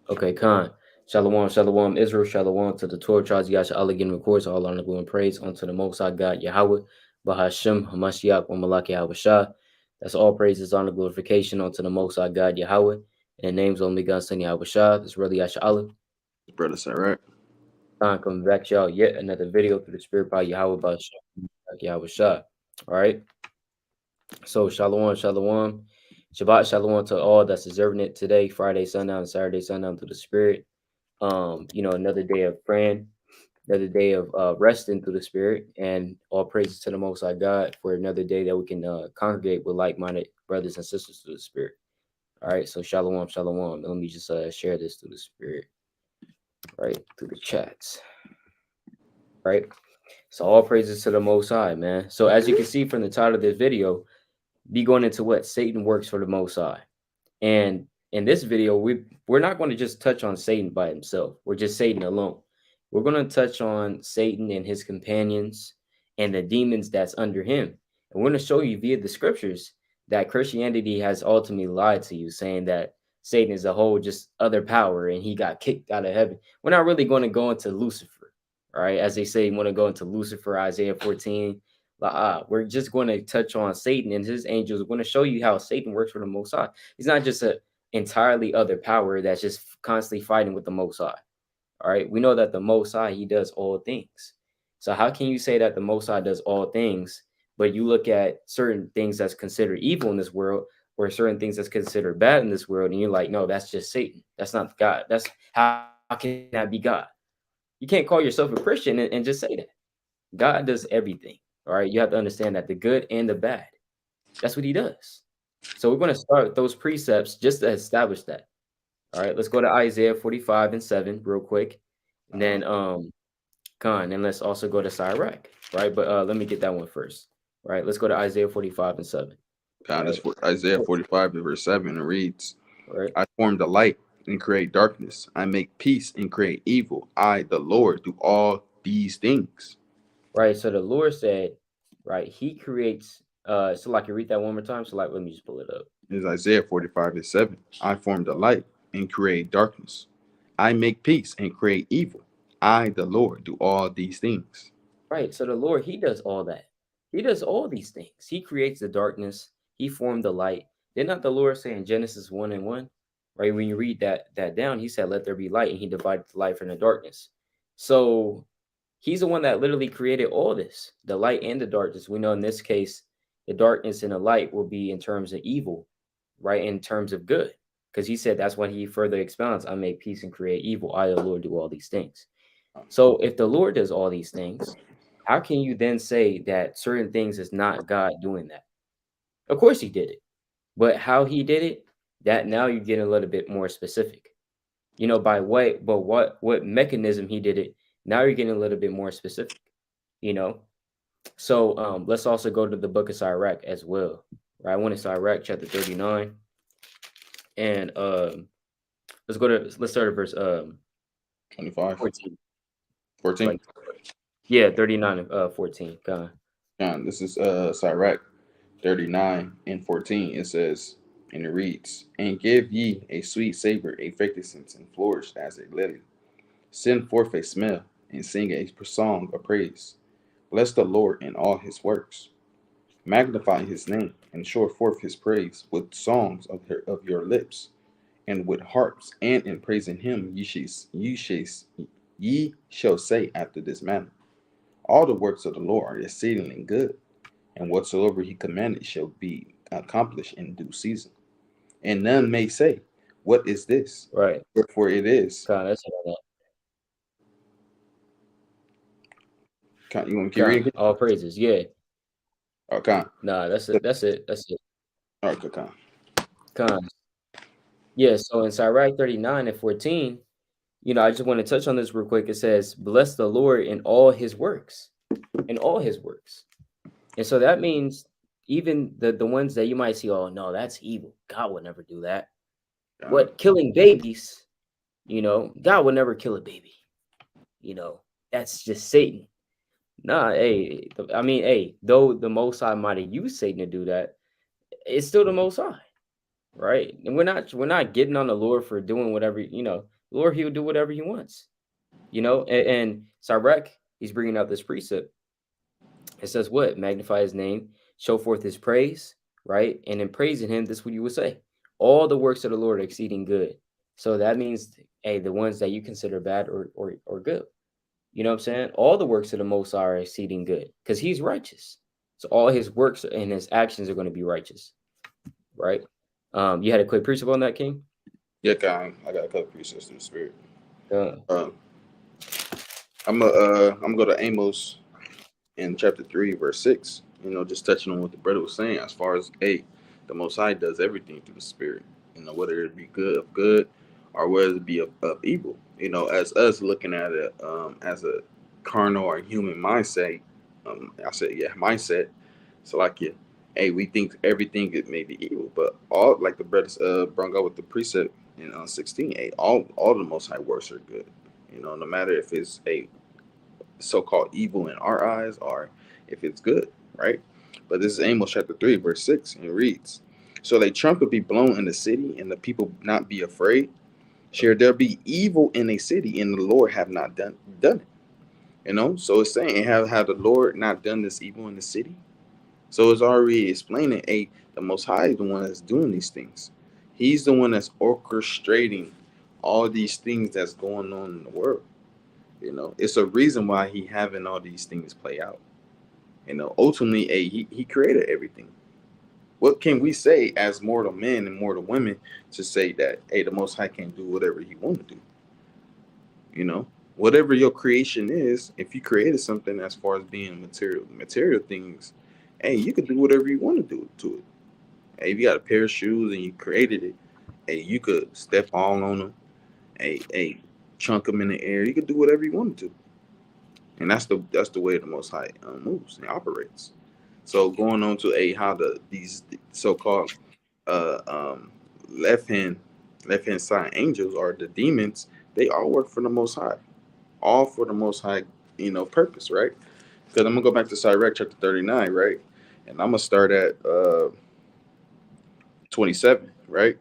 Okay, Khan. Shalom, shalom, Israel, shalom to the 12 tribes. Yasha Allah getting records, all honor, glory, and praise unto the Most High God, Yahweh, Bahashem, Hamashiach, wa Malaki Yahweh. That's all praises, honor, glorification unto the Most High God, Yahweh. In the name's only God, Son Yahweh Shah. That's really Yasha Allah. Brother Sirach. Khan coming back to y'all yet another video through the Spirit by Yahweh, Bahashem, Yahweh Shah. All right. So, shalom, shalom. Shabbat shalom to all that's observing it today, Friday, sundown, Saturday, sundown through the Spirit. Another day of praying, another day of resting through the Spirit, and all praises to the Most High God for another day that we can congregate with like-minded brothers and sisters through the Spirit. All right, so shalom, shalom. Let me just share this through the Spirit, right, through the chats. Right, so all praises to the Most High, man. So as you can see from the title of this video, be going into what Satan works for the Most High. And in this video, we're not going to just touch on Satan by himself. We're just Satan alone. We're going to touch on Satan and his companions and the demons that's under him. And we're going to show you via the scriptures that Christianity has ultimately lied to you, saying that Satan is a whole just other power and he got kicked out of heaven. We're not really going to go into Lucifer, right? As they say, you want to go into Lucifer, Isaiah 14. We're just going to touch on Satan and his angels. We're going to show you how Satan works for the Most High. He's not just an entirely other power that's just constantly fighting with the Most High. All right. We know that the Most High, he does all things. So how can you say that the Most High does all things, but you look at certain things that's considered evil in this world or certain things that's considered bad in this world, and you're like, no, that's just Satan. That's not God. That's how can that be God? You can't call yourself a Christian and just say that. God does everything. All right. You have to understand that the good and the bad. That's what he does. So we're going to start with those precepts just to establish that. All right, let's go to Isaiah 45 and 7 real quick. And then Khan, and let's also go to Sirach, right? But let me get that one first. Right. Let's go to Isaiah 45 and 7. God Right. is for Isaiah 45 verse 7 and reads, Right. I form the light and create darkness. I make peace and create evil. I, the Lord, do all these things. Right. So the Lord said, right, he creates so like you read that one more time. So like let me just pull it up. It is Isaiah 45 and 7. I form the light and create darkness. I make peace and create evil. I, the Lord, do all these things. Right. So the Lord, he does all that. He does all these things. He creates the darkness. He formed the light. Did not the Lord say in Genesis 1 and 1? Right. When you read that down, he said, let there be light, and he divided the light from the darkness. So he's the one that literally created all this, the light and the darkness. We know in this case, the darkness and the light will be in terms of evil, right? In terms of good. Because he said that's what he further expounds. I make peace and create evil. I, the Lord, do all these things. So if the Lord does all these things, how can you then say that certain things is not God doing that? Of course he did it. But how he did it, that now you're getting a little bit more specific. By what mechanism he did it, now you're getting a little bit more specific, you know. So let's also go to the book of Sirach as well. Right. I want to Sirach chapter 39. And let's start at verse 25, 14. 14. Like yeah, 39 and 14. God. John, this is Sirach 39 and 14. It says, and it reads, and give ye a sweet savor, a frankincense, and flourish as a lily. Send forth a smell, and sing a song of praise. Bless the Lord in all his works. Magnify his name, and show forth his praise with songs of your lips, and with harps, and in praising him ye shall say after this manner. All the works of the Lord are exceedingly good, and whatsoever he commanded shall be accomplished in due season. And none may say, what is this? Right. Wherefore it is. God, that's all. You want to keep God, reading? all praises. Yeah. Okay. Nah, that's it. That's it. That's it. All right, okay. God. Yeah. So in Sirach 39 and 14, I just want to touch on this real quick. It says, bless the Lord in all his works, in all his works. And so that means even the ones that you might see, oh no, that's evil. God would never do that. What killing babies, God would never kill a baby. That's just Satan. Nah, hey, I mean, hey, though the Most High might have used Satan to do that, it's still the Most High. right? And we're not getting on the Lord for doing whatever, Lord, he'll do whatever he wants, and Sirach, he's bringing out this precept. It says what? Magnify his name, show forth his praise, right? And in praising him, this is what you would say. All the works of the Lord are exceeding good. So that means, hey, the ones that you consider bad or good. You know what I'm saying? All the works of the Most High are exceeding good because he's righteous. So all his works and his actions are going to be righteous, right? You had a quick precept on that, King? Yeah, I got a couple precepts in the spirit. Uh, Um, I'm gonna go to Amos in chapter 3, verse 6. Just touching on what the brother was saying as far as the Most High does everything through the Spirit. Whether it be good of good or whether it be of evil. As us looking at it as a carnal or human mindset. I said, yeah, mindset. So like, yeah, hey, we think everything it may be evil, but all like the brothers brought up with the precept in 16, hey, all the Most High works are good. No matter if it's a so-called evil in our eyes or if it's good, right? But this is Amos chapter 3, verse 6, and it reads, so they trumpet be blown in the city, and the people not be afraid. Shall there be evil in a city, and the Lord have not done it? So it's saying, have the Lord not done this evil in the city? So it's already explaining, the Most High is the one that's doing these things. He's the one that's orchestrating all these things that's going on in the world. It's a reason why he having all these things play out. Ultimately, he created everything. What can we say as mortal men and mortal women to say that the Most High can do whatever he want to do? You know, whatever your creation is, if you created something as far as being material things, you could do whatever you want to do to it. Hey, if you got a pair of shoes and you created it, you could step all on them, chunk them in the air. You could do whatever you wanted to. And that's the way the Most High moves and operates. So going on to how these so-called uh, um, left hand side angels or the demons, they all work for the Most High, all for the Most High, purpose, right? Because I'm gonna go back to Sirach chapter 39, right, and I'm gonna start at 27, right?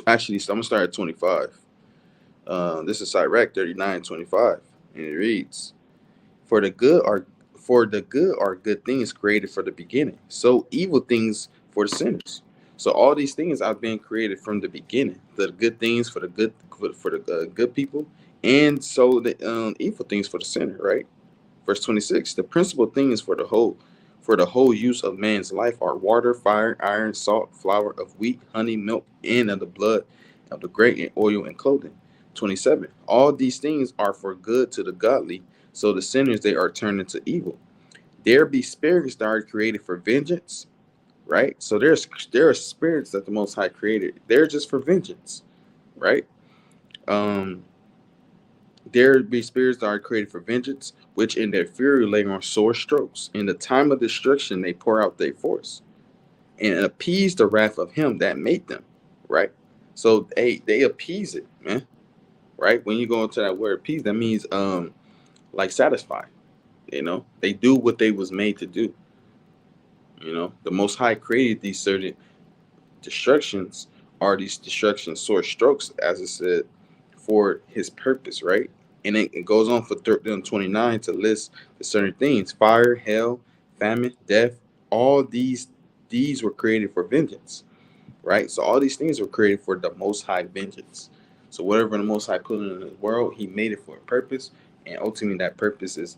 Actually, so I'm gonna start at 25. This is Sirach 39:25, and it reads. For the good are good things created for the beginning. So evil things for the sinners. So all these things have been created from the beginning. The good things for the good people, and so the evil things for the sinner. Right. Verse 26. The principal things for the whole use of man's life are water, fire, iron, salt, flour of wheat, honey, milk, and of the blood of the grape, and oil and clothing. 27. All these things are for good to the godly, so the sinners they are turned into evil. There be spirits that are created for vengeance, right? So there are spirits that the Most High created. They're just for vengeance, right? Um, there be spirits that are created for vengeance, which in their fury lay on sore strokes. In the time of destruction, they pour out their force and appease the wrath of him that made them, right? So they appease it, man, right? When you go into that word appease, that means like satisfy. They do what they was made to do. The Most High created these certain destructions, are these destruction sore strokes, as it said, for his purpose, right? And it goes on for 29 to list the certain things: fire, hell, famine, death. All these were created for vengeance, right? So all these things were created for the Most High vengeance. So whatever the Most High put in the world, He made it for a purpose, and ultimately that purpose is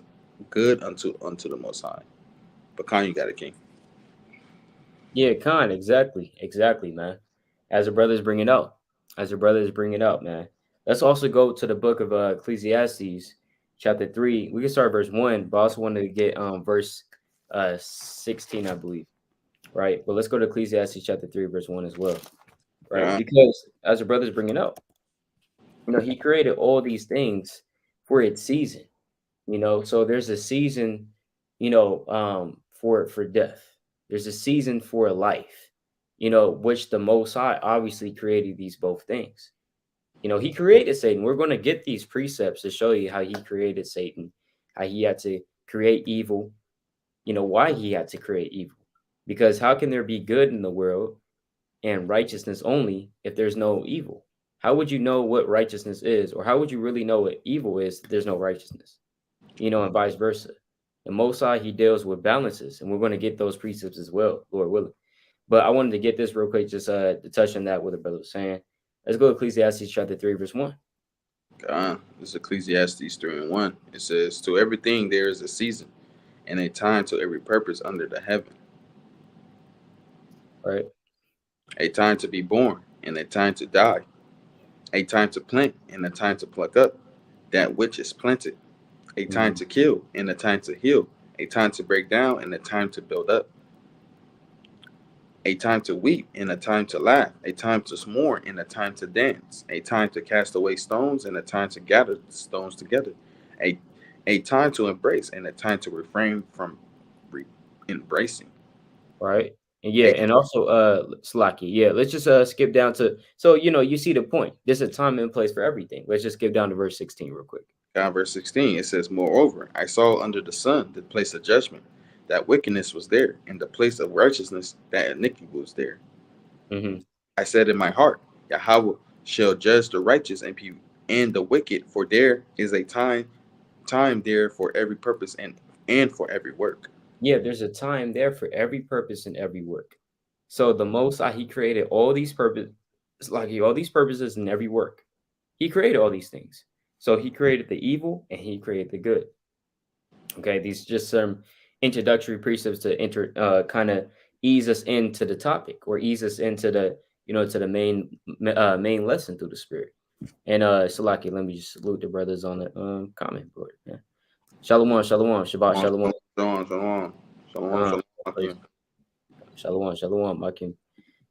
good unto the Most High. But Kanye got a king. Yeah, exactly, man. As the brothers bring it out, man. Let's also go to the book of Ecclesiastes, chapter 3. We can start verse 1, but I also wanted to get verse 16, I believe, right? But let's go to Ecclesiastes chapter 3, verse 1 as well, right? Uh, Because as the brothers bring it out, he created all these things for its season, so there's a season, for death. There's a season for life, which the Most High obviously created these both things. He created Satan. We're going to get these precepts to show you how he created Satan, how he had to create evil, why he had to create evil. Because how can there be good in the world and righteousness only if there's no evil? How would you know what righteousness is, or how would you really know what evil is if there's no righteousness? And vice versa. The Most High, he deals with balances, and we're going to get those precepts as well, Lord willing. But I wanted to get this real quick, just to touch on that what the brother was saying. Let's go to Ecclesiastes chapter 3, verse 1. This is Ecclesiastes 3 and 1. It says, "To everything there is a season, and a time to every purpose under the heaven. Right. A time to be born, and a time to die. A time to plant, and a time to pluck up that which is planted. A time Mhm. to kill, and a time to heal. A time to break down, and a time to build up. A time to weep, and a time to laugh. A time to mourn, and a time to dance. A time to cast away stones, and a time to gather stones together. A a time to embrace, and a time to refrain from embracing." Right. And yeah, A and also Slacky. Yeah, let's just skip down to, so you see the point. There's a time and place for everything. Let's just skip down to verse 16 real quick. Verse 16, it says, "Moreover, I saw under the sun the place of judgment, that wickedness was there, and the place of righteousness, that iniquity was there. Hmm. I said in my heart, Yahweh shall judge the righteous and the wicked, for there is a time there for every purpose and for every work." Yeah, there's a time there for every purpose and every work. So the Most High, he created all these purposes, like all these purposes in every work. He created all these things. So he created the evil and he created the good. Okay, these just some introductory precepts to kind of ease us into the topic, or ease us into the to the main lesson through the spirit. And Salaki, let me just salute the brothers on the comment board. Yeah. Shalom, shalom, Shabbat, Shalom, shalom. shalom, shalom, shalom, Uh, shalom, praise- shalom. shalom, shalom, Akim.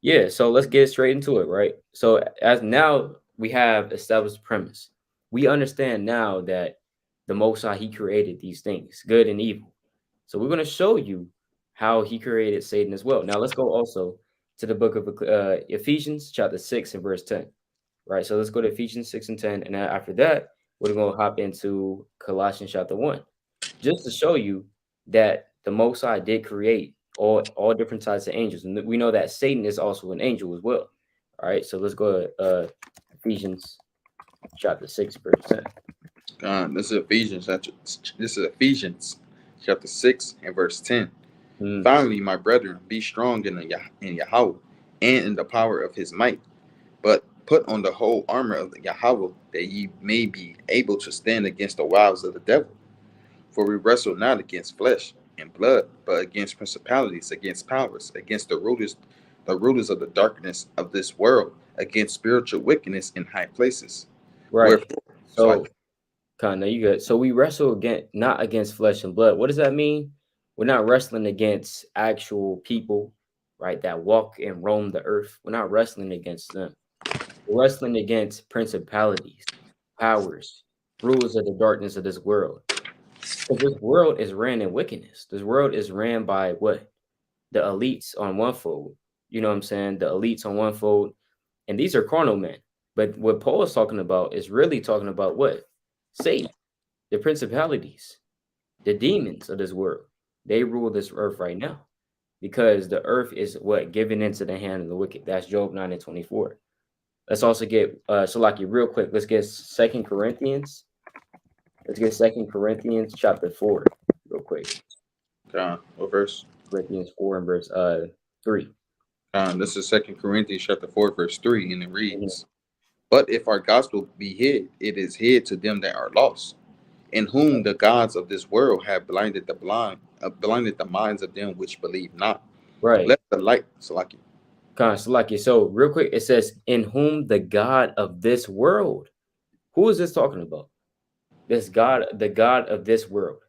Yeah, so let's get straight into it, right? So as now we have established premise, we understand now that the Most High, he created these things, good and evil. So we're going to show you how he created Satan as well. Now let's go also to the book of Ephesians chapter 6 and verse 10. Right. So let's go to Ephesians 6 and 10. And then after that, we're going to hop into Colossians chapter 1, just to show you that the Most High did create all different types of angels. And we know that Satan is also an angel as well. All right. So let's go to Ephesians chapter 6, verse 10. This is Ephesians chapter 6 and verse 10. Mm, "Finally, my brethren, be strong in Yahweh and in the power of his might. But put on the whole armor of Yahweh, that ye may be able to stand against the wiles of the devil. For we wrestle not against flesh and blood, but against principalities, against powers, against the rulers of the darkness of this world, against spiritual wickedness in high places. right. Wherefore," so So kind of, you good. So we wrestle against, not against flesh and blood. What does that mean? We're not wrestling against actual people, right, that walk and roam the earth. We're not wrestling against them. We're wrestling against principalities, powers, rulers of the darkness of this world. Because this world is ran in wickedness. This world is ran by what? The elites on one fold. You know what I'm saying? The elites on one fold. And these are carnal men. But what Paul is talking about is really talking about what? Satan, the principalities, the demons of this world. They rule this earth right now, because the earth is what? Given into the hand of the wicked. That's Job 9 and 24. Let's also get Salaki real quick. Let's get Second Corinthians. Let's get Second Corinthians chapter 4 real quick. what verse? Corinthians 4 and verse 3. This is 2 Corinthians chapter 4, verse 3, and it Mhm. reads, "But if our gospel be hid, it is hid to them that are lost, in whom the gods of this world have blinded the minds of them which believe not. Right. Let the light," Salaki. Salaki. So real quick, it says, in whom the God of this world. Who is this talking about? This God, the God of this world.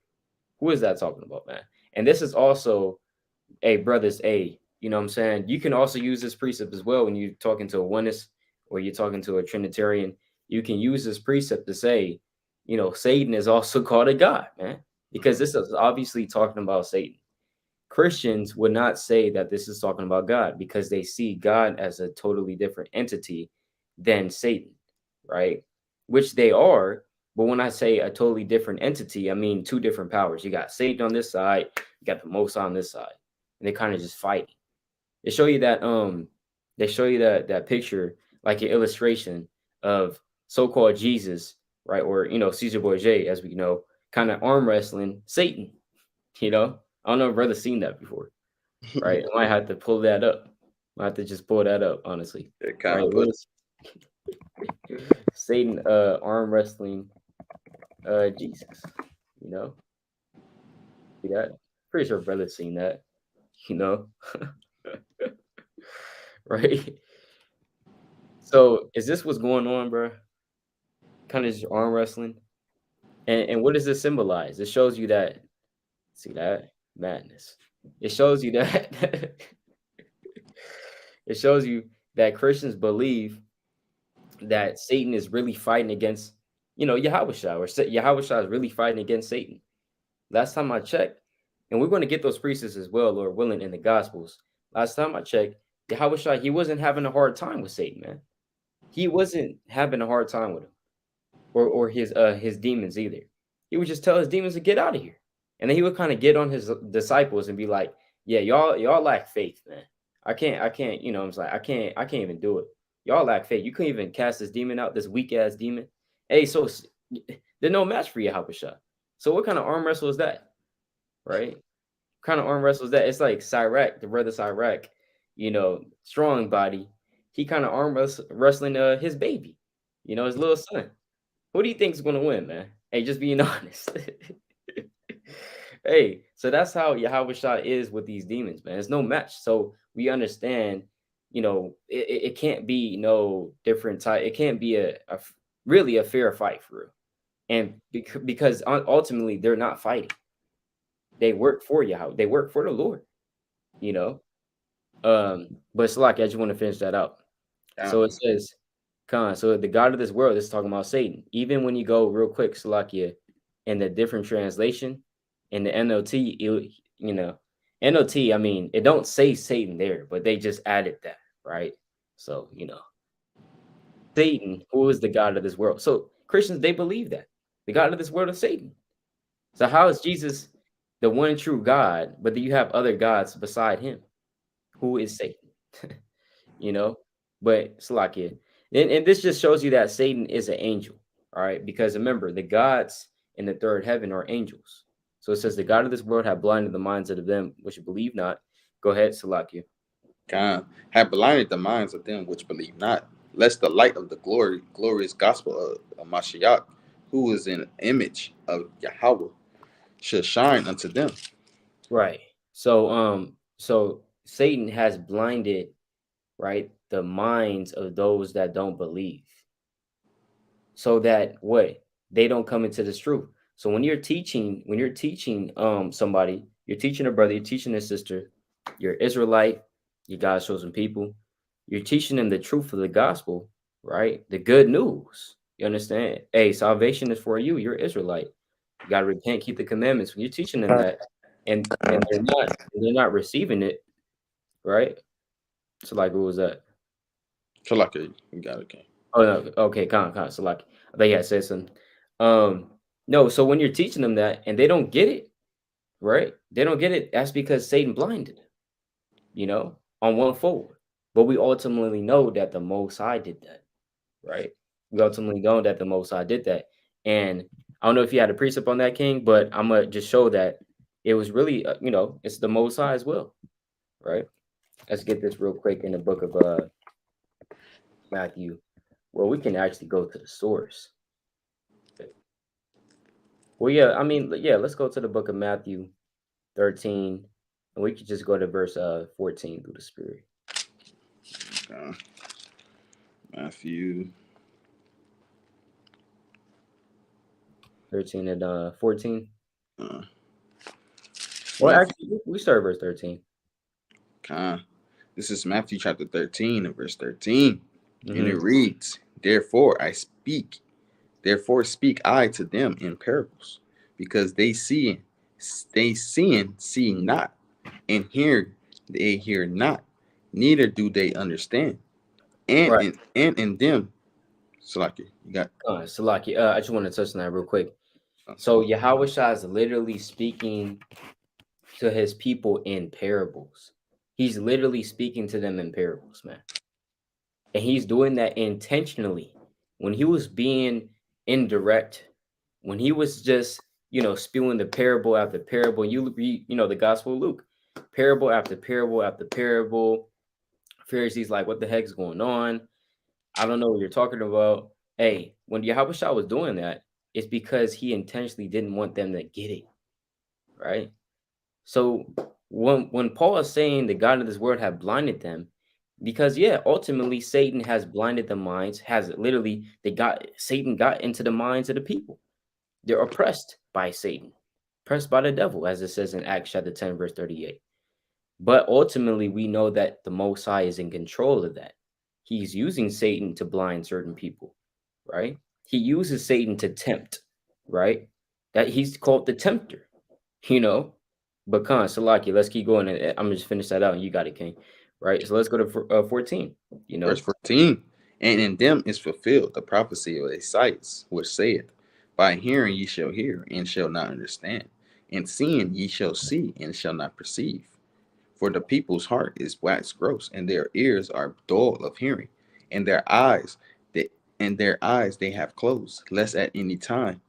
Who is that talking about, man? And this is also brothers, you know what I'm saying? You can also use this precept as well when you're talking to a oneness or you're talking to a Trinitarian. You can use this precept to say, Satan is also called a God, man, because this is obviously talking about Satan. Christians would not say that this is talking about God, because they see God as a totally different entity than Satan, right? Which they are. But when I say a totally different entity, I mean two different powers. You got Satan on this side, you got the Most High on this side, and they kind of just fighting. They show you that they show you that picture, like an illustration of so-called Jesus, right? Or Caesar Borgia, as we know, kind of arm wrestling Satan. I don't know if brother's seen that before, right? I might have to pull that up. I have to just pull that up, honestly, It kind right? of What put is Satan arm wrestling Jesus? You know, see that? Pretty sure brother's seen that. You know, right? So is this what's going on, bro? Kind of just arm wrestling. And what does this symbolize? It shows you that, see that? Madness. It shows you that it shows you that Christians believe that Satan is really fighting against, Yahushua, or Yahushua is really fighting against Satan. Last time I checked, and we're going to get those precepts as well, Lord willing, in the Gospels. Last time I checked, Yahushua, he wasn't having a hard time with Satan, man. He wasn't having a hard time with him. Or his demons either. He would just tell his demons to get out of here. And then he would kind of get on his disciples and be like, "Yeah, y'all lack faith, man. I can't, I'm like, I can't even do it. Y'all lack faith. You couldn't even cast this demon out, this weak ass demon. Hey, so there's no match for you, Habasha. So what kind of arm wrestle is that, right? What kind of arm wrestle is that? It's like Cyrac, the brother Cyrac, strong body. He kind of wrestling his baby, his little son. Who do you think is gonna win, man? Hey, just being honest. Hey, so that's how Yahweh Shah is with these demons, man. It's no match. So we understand, it can't be no different type. It can't be really a fair fight for real. And because ultimately they're not fighting. They work for Yahweh. They work for the Lord, you know. But it's like I just want to finish that out. So it down. says, Khan, so the God of this world, this is talking about Satan. Even when you go real quick, Salakia, in the different translation, in the NLT, NLT, I mean, it don't say Satan there, but they just added that, right? So, Satan, who is the God of this world? So Christians, they believe that. The God of this world is Satan. So how is Jesus the one true God, but do you have other gods beside him? Who is Satan? you know. But Salakia, and this just shows you that Satan is an angel, all right? Because remember, the gods in the third heaven are angels. So it says the God of this world have blinded the minds of them which believe not. Go ahead, Salakia. God have blinded the minds of them which believe not, lest the light of the glorious gospel of Mashiach, who is in image of Yahweh, should shine unto them. Right. So Satan has blinded, right, the minds of those that don't believe. So that what? They don't come into this truth. So when you're teaching somebody, you're teaching a brother, you're teaching a sister, you're Israelite, you God's chosen people, you're teaching them the truth of the gospel, right? The good news. You understand? Hey, salvation is for you. You're Israelite. You gotta repent, keep the commandments. When you're teaching them that, and they're not receiving it, right? So like, what was that? So like you got it. Okay. Oh no, okay, so like I think I said something. Um, no, so when you're teaching them that and they don't get it, right? They don't get it. That's because Satan blinded them, on one fold. But we ultimately know that the Most High did that, right? We ultimately know that the Most High did that. And I don't know if you had a precept on that, King, but I'm gonna just show that it was really, it's the Most High as well, right? Let's get this real quick in the book of Matthew. Well, we can actually go to the source. Well, yeah, I mean, yeah, let's go to the book of Matthew 13, and we could just go to verse 14 through the Spirit. Matthew 13 and 14. uh, Well, Matthew actually, we start verse 13. This is Matthew chapter 13 and verse 13. And it Mm-hmm. reads, therefore speak I to them in parables, because seeing not, and they hear not, neither do they understand. Right. And in them, Salaki, you got Salaki, I just want to touch on that real quick. okay. So Yahweh Shah is literally speaking to his people in parables. He's literally speaking to them in parables, man. And he's doing that intentionally. When he was being indirect, when he was just, spewing the parable after parable, you read, the Gospel of Luke, parable after parable after parable. Pharisees like, what the heck's going on? I don't know what you're talking about. Hey, when Yahushua was doing that, it's because he intentionally didn't want them to get it, right? So when Paul is saying the God of this world have blinded them, because yeah, ultimately Satan has blinded the minds, has literally Satan got into the minds of the people. They're oppressed by Satan, oppressed by the devil, as it says in Acts chapter 10, verse 38. But ultimately, we know that the Most High is in control of that. He's using Satan to blind certain people, right? He uses Satan to tempt, right? That he's called the tempter, you know. But Khan, Salaki, let's keep going. And I'm just finish that out, and you got it, King. Right. So let's go to 14. You Verse know. 14. And in them is fulfilled the prophecy of Esaias, which saith, by hearing ye shall hear, and shall not understand, and seeing ye shall see, and shall not perceive. For the people's heart is waxed gross, and their ears are dull of hearing, and their eyes they have closed, lest at any time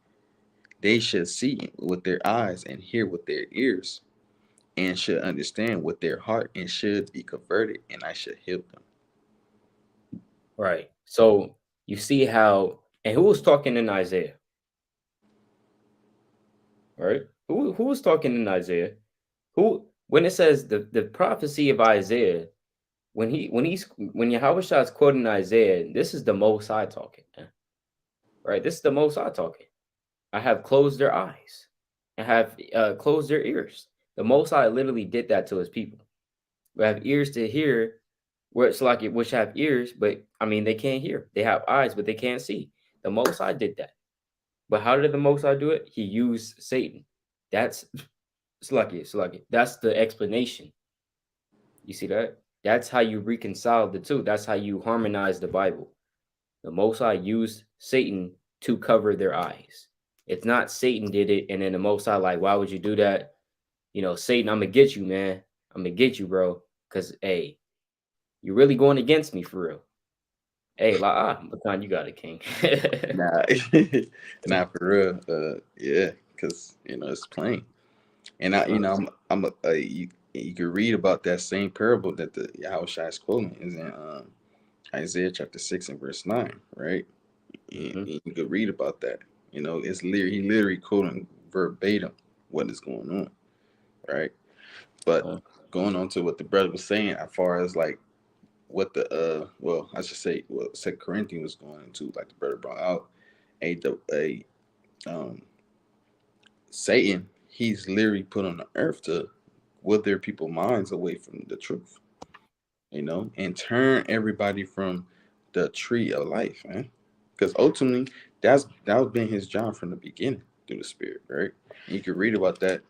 they should see with their eyes, and hear with their ears, and should understand with their heart, and should be converted, and I should heal them. Right. So you see how, and who was talking in Isaiah? Right. Who was talking in Isaiah? Who, when it says the prophecy of Isaiah, when Yahweh is quoting Isaiah, this is the Most High talking, man. Right? This is the Most High talking. I have closed their eyes, and have closed their ears. The Most High literally did that to his people. We have ears to hear, where it's like it, which have ears, but I mean they can't hear. They have eyes, but they can't see. The Most High did that. But how did the Most High do it? He used Satan. That's Slucky. That's the explanation. You see that? That's how you reconcile the two. That's how you harmonize the Bible. The Most High used Satan to cover their eyes. It's not Satan did it, and then the Most High like, why would you do that? Satan, I'm gonna get you, man. I'm gonna get you, bro. Cause hey, you're really going against me for real. Hey, Bakan, you got it, King. Nah, nah, for real. Yeah, because it's plain, and I'm a, you can read about that same parable that the Yahushua is quoting is in Isaiah chapter 6 and verse 9, right? Mm-hmm. And you could read about that. It's he literally quoting verbatim what is going on, right? But going on to what the brother was saying, as far as like what the well, I should say what Second Corinthians was going into, like the brother brought out a um Satan, he's literally put on the earth to wither people's minds away from the truth, and turn everybody from the tree of life, man. Because ultimately, that was been his job from the beginning through the Spirit, right? And you can read about that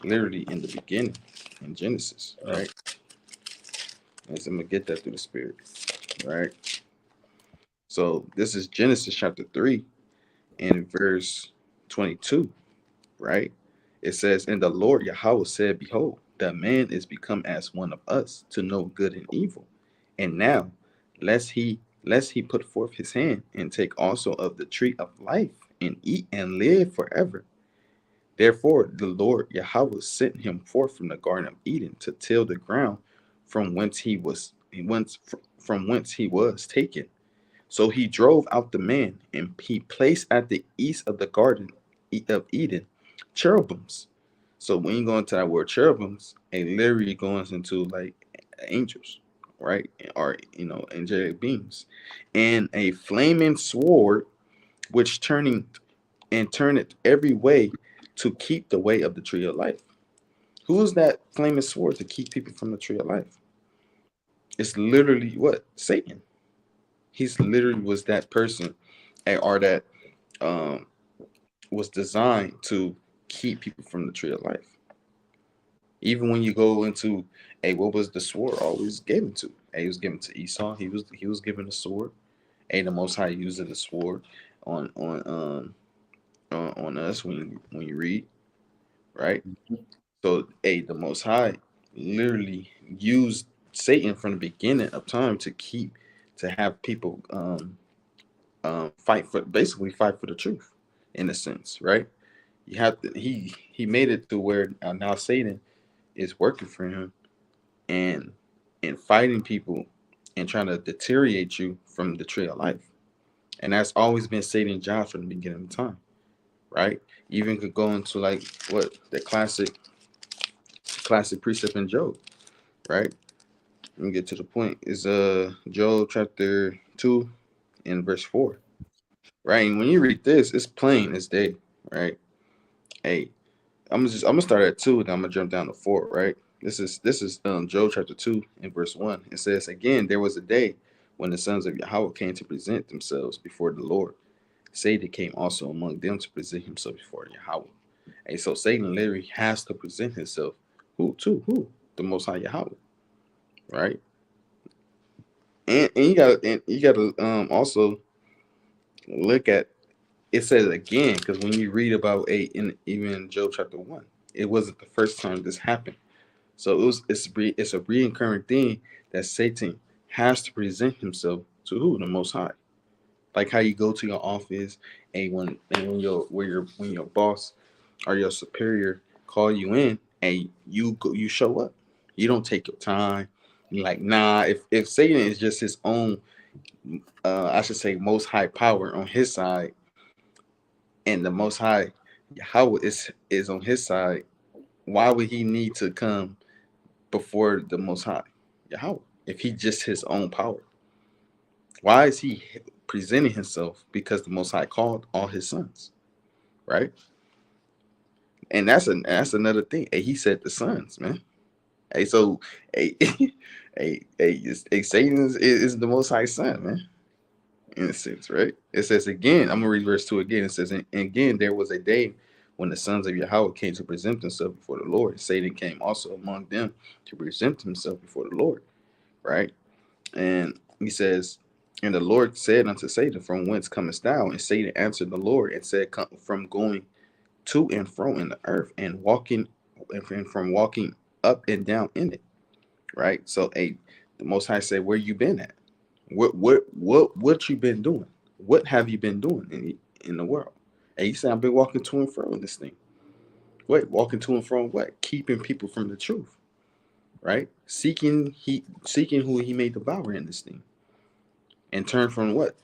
literally in the beginning in Genesis, right? And so I'm gonna get that through the Spirit, right? So this is Genesis chapter 3 and verse 22, right? It says, and the Lord Yahweh said, behold, the man is become as one of us to know good and evil. And now, lest he put forth his hand and take also of the tree of life and eat and live forever. Therefore, the Lord Yahweh sent him forth from the Garden of Eden to till the ground from whence he was taken. So he drove out the man, and he placed at the east of the Garden of Eden cherubims. So when you go into that word cherubims, it literally goes into like angels, right? Or angelic beings, and a flaming sword which turneth every way to keep the way of the tree of life. Who is that flaming sword to keep people from the tree of life? It's literally what? Satan. He's literally was that person, or that um was designed to keep people from the tree of life. Even when you go into, hey, what was the sword always given to? Hey, it was given to Esau. He was given a sword. Hey, the Most High used the sword on us when you read, right. So, hey, the Most High literally used Satan from the beginning of time to keep to have people fight for, basically fight for the truth, in a sense, right? You have to. He made it to where now Satan is working for him, and fighting people and trying to deteriorate you from the tree of life. And that's always been Satan's job from the beginning of time, right? Even could go into like what the classic precept in Job, right? Let me get to the point. Is Job chapter 2 and verse 4, right? And when you read this, it's plain as day, right? Hey, I'm gonna start at 2, then I'm gonna jump down to 4, right? This is Job chapter 2 and verse 1. It says, again, there was a day when the sons of Yahweh came to present themselves before the Lord. Satan came also among them to present himself before Yahweh. And so Satan literally has to present himself. Who to who? The Most High Yahweh, right? And you gotta also look at, it says again, because when you read about in even Job chapter 1, it wasn't the first time this happened. So it's a reoccurring thing that Satan has to present himself to who? The Most High. Like how you go to your office, and when your boss or your superior call you in, and you show up. You don't take your time. You're like, nah. If Satan is just his own, I should say, most high power on his side, and the Most High Yahweh is on his side, why would he need to come before the Most High Yahweh if he just his own power? Why is he presenting himself? Because the Most High called all his sons, right? And that's another thing. Hey, he said the sons, man. Hey, so hey, Satan is the Most High son, man. In a sense, right? It says again. I'm gonna read verse 2 again. It says, and again, there was a day when the sons of Yahweh came to present themselves before the Lord. Satan came also among them to present himself before the Lord, right? And he says, and the Lord said unto Satan, from whence comest thou? And Satan answered the Lord and said, come from going to and fro in the earth, and walking, and from walking up and down in it. Right. So the Most High said, where you been at? What you been doing? What have you been doing in the world? And he said, I've been walking to and fro in this thing. Wait, walking to and fro what? Keeping people from the truth. Right? Seeking who he may devour in this thing. And turn from what?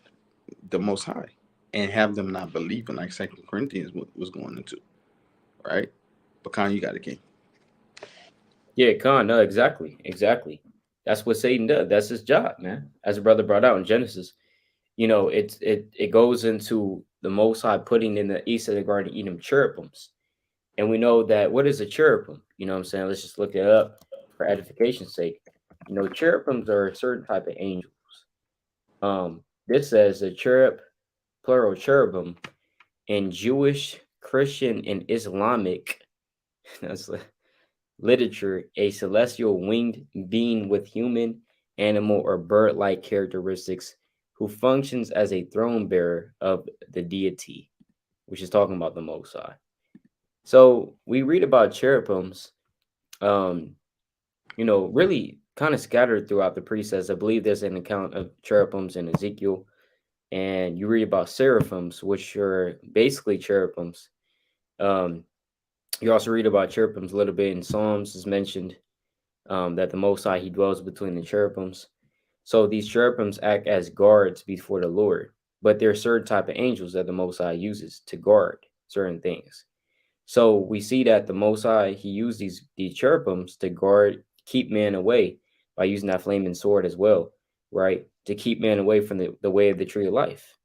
The Most High. And have them not believe in, like Second Corinthians was going into. Right? But Khan, you got a king. Yeah, Khan, no, exactly. That's what Satan does. That's his job, man. As a brother brought out in Genesis, it goes into the Most High putting in the east of the Garden of Eden cherubims, and we know that what is a cherubim? You know what I'm saying? Let's just look it up for edification's sake. Cherubims are a certain type of angel. This says a cherub, plural cherubim, in Jewish, Christian, and Islamic that's literature, a celestial winged being with human, animal, or bird-like characteristics who functions as a throne bearer of the deity, which is talking about the Most High. So we read about cherubims, um, really kind of scattered throughout the precepts. I believe there's an account of cherubims in Ezekiel, and you read about seraphims, which are basically cherubims. Um, you also read about cherubims a little bit in Psalms, is mentioned that the Most High, he dwells between the cherubims. So these cherubims act as guards before the Lord, but there are certain type of angels that the Most High uses to guard certain things. So we see that the Most High, he used these cherubims to guard, keep man away by using that flaming sword as well, right? To keep man away from the way of the tree of life,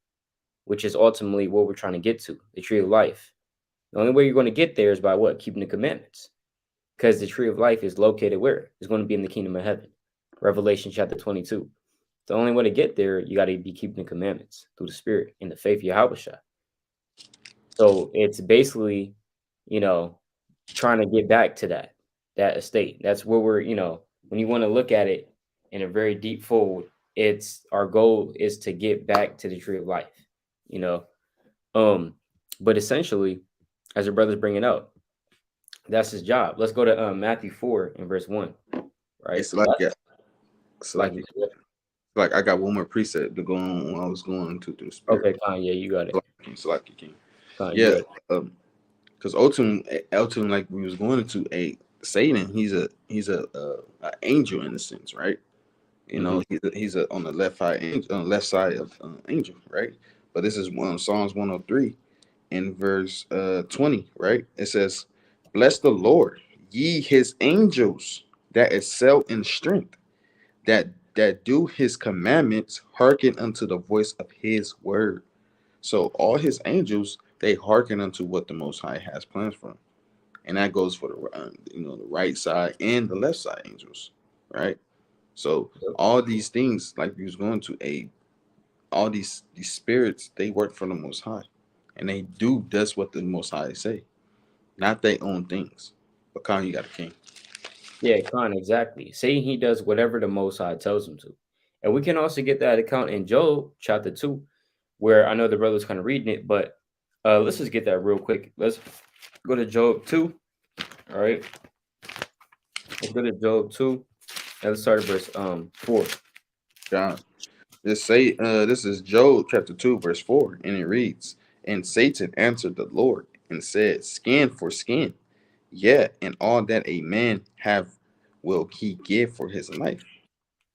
which is ultimately what we're trying to get to, the tree of life. The only way you're going to get there is by what? Keeping the commandments. Because the tree of life is located where? It's going to be in the kingdom of heaven. Revelation chapter 22. The only way to get there, you got to be keeping the commandments through the spirit in the faith of Yahweh. So it's basically, you know, trying to get back to that estate. That's where we're, when you want to look at it in a very deep fold, it's our goal is to get back to the tree of life, you know. But essentially, as your brother's bringing up, that's his job. Let's go to Matthew 4 and verse 1, right? It's like, yeah. It's like, Like you said. Like I got one more preset to go on when I was going to through the spirit. Okay, Kanye, you got it. Salaki King. Kanye, you Yeah, got it. because ultimately, like we was going into a Satan. He's a angel in a sense, right? You Hmm. know, he's a on the left side angel, on the left side of angel, right? But this is one Psalms 103 in verse 20, right? It says, "Bless the Lord, ye his angels that excel in strength, that do his commandments, hearken unto the voice of his word." So all his angels they hearken unto what the Most High has plans for them, and that goes for the right side and the left side angels, right? So Yep. all these things, like we was going to a all these spirits, they work for the Most High, and they do that's what the Most High say, not their own things. But Khan, you got a king. Yeah, Khan, exactly. Saying he does whatever the Most High tells him to. And we can also get that account in Job chapter 2, where I know the brother's kind of reading it, but let's just get that real quick. Let's go to Job 2. All right. Let's go to Job 2. And let's start at verse 4. God, this is Job chapter 2 verse 4, and it reads, "And Satan answered the Lord and said, Skin for skin, yeah, and all that a man have will he give for his life.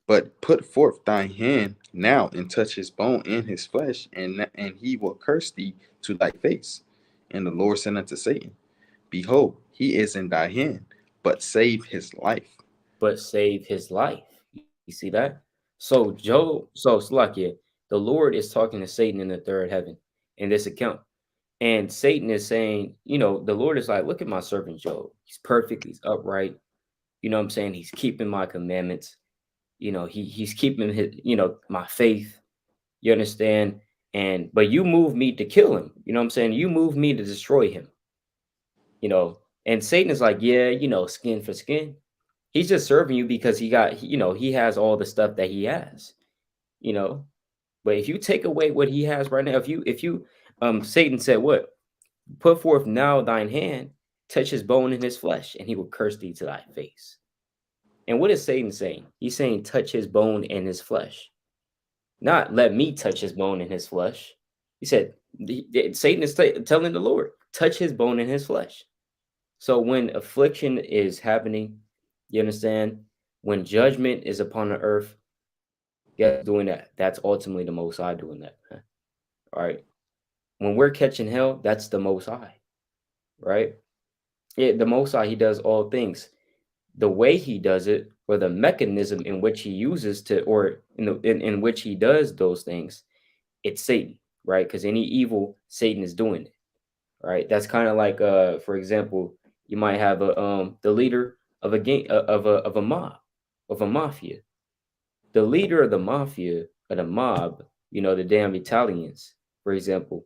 But put forth thy hand now and touch his bone and his flesh, and he will curse thee to thy face." And the Lord said unto Satan, Behold, he is in thy hand, but save his life. But save his life. You see that? So Slakia, the Lord is talking to Satan in the third heaven in this account. And Satan is saying, the Lord is like, look at my servant Job. He's perfect, he's upright. You know what I'm saying? He's keeping my commandments. He's keeping his, my faith. You understand? But you move me to kill him. You know what I'm saying? You move me to destroy him, you know. And Satan is like, yeah, skin for skin. He's just serving you because he has all the stuff that he has, you know. But if you take away what he has right now, if you Satan said what? Put forth now thine hand, touch his bone and his flesh, and he will curse thee to thy face. And what is Satan saying? He's saying touch his bone and his flesh. Not let me touch his bone and his flesh. He said, Satan is telling the Lord, touch his bone and his flesh. So when affliction is happening, you understand? When judgment is upon the earth, guess who's doing that? That's ultimately the Most High doing that. All right. When we're catching hell, that's the Most High, right? Yeah, the Most High, he does all things. The way he does it, or the mechanism in which he uses to, or in which he does those things, it's Satan, right? Because any evil, Satan is doing it, right? That's kind of like, for example, you might have the leader of a gang, of a mob, of a mafia. The leader of the mafia, of the mob, the damn Italians, for example,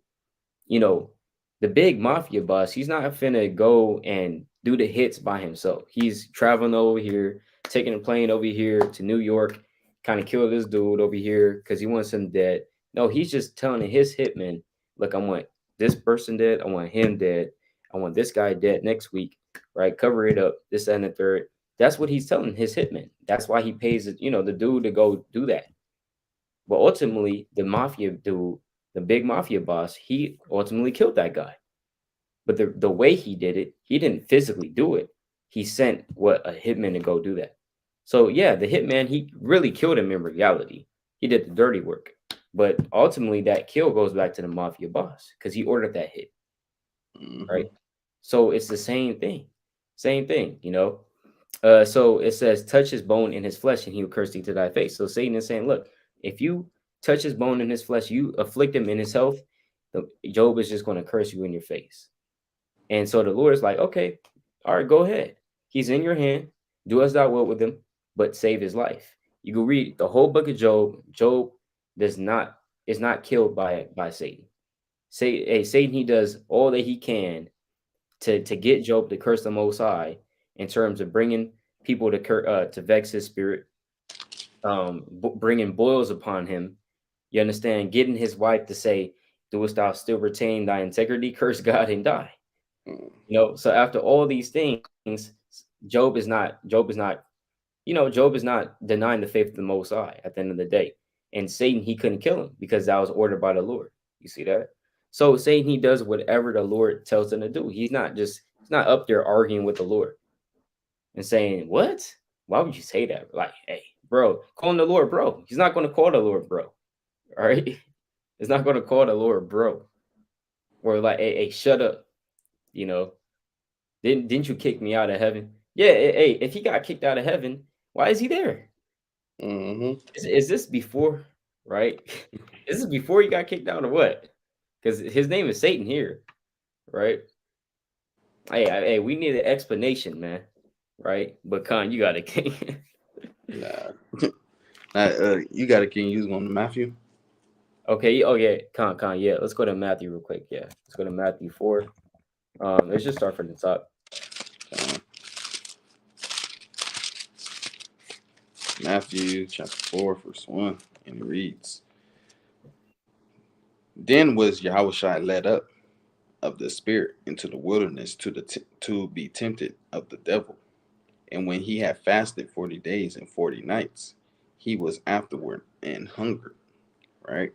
you know, the big mafia boss, he's not finna go and do the hits by himself. He's traveling over here, taking a plane over here to New York, kind of kill this dude over here because he wants him dead. No, he's just telling his hitman, look, I want this person dead. I want him dead. I want this guy dead next week, right? Cover it up, this and the third. That's what he's telling his hitman. That's why he pays, the dude to go do that. But ultimately, the mafia dude, the big mafia boss, he ultimately killed that guy. But the way he did it, he didn't physically do it. He sent a hitman to go do that. So yeah, the hitman, he really killed him in reality. He did the dirty work. But ultimately that kill goes back to the mafia boss because he ordered that hit, Mm-hmm. right? So it's the same thing. Same thing, you know. So it says, touch his bone in his flesh, and he will curse thee to thy face. So Satan is saying, look, if you touch his bone in his flesh, you afflict him in his health, Job is just going to curse you in your face. And so the Lord is like, okay, all right, go ahead. He's in your hand. Do as thou wilt with him, but save his life. You can read the whole book of Job. Job does not is not killed by Satan. Satan, he does all that he can to get Job to curse the Most High in terms of bringing people to vex his spirit, bringing boils upon him. You understand? Getting his wife to say, "Doest thou still retain thy integrity? Curse God and die." So after all these things, Job is not, Job is not denying the faith of the Most High at the end of the day. and Satan he couldn't kill him because that was ordered by the Lord. You see that? So Satan he does whatever the Lord tells him to do. He's not up there arguing with the Lord and saying, "What? Why would you say that?" Like, hey, bro, calling the Lord, bro. He's not going to call the Lord, bro. All right, he's not going to call the Lord, bro, or like, hey, shut up. You know, didn't you kick me out of heaven? Yeah, hey, if he got kicked out of heaven, why is he there? Mm-hmm. Is this before, right? Is this before he got kicked out or what? Because his name is Satan here, right? Hey, we need an explanation, man. Right? But Khan, you got it. Nah. You got a king use one to Matthew. Okay. Oh yeah, Khan. Yeah, let's go to Matthew real quick. Yeah, let's go to Matthew 4. Let's just start from the top. Uh, Matthew chapter 4, verse 1, and it reads, Then was Yahushua led up of the Spirit into the wilderness to be tempted of the devil. And when he had fasted 40 days and 40 nights, he was afterward and hungered, right?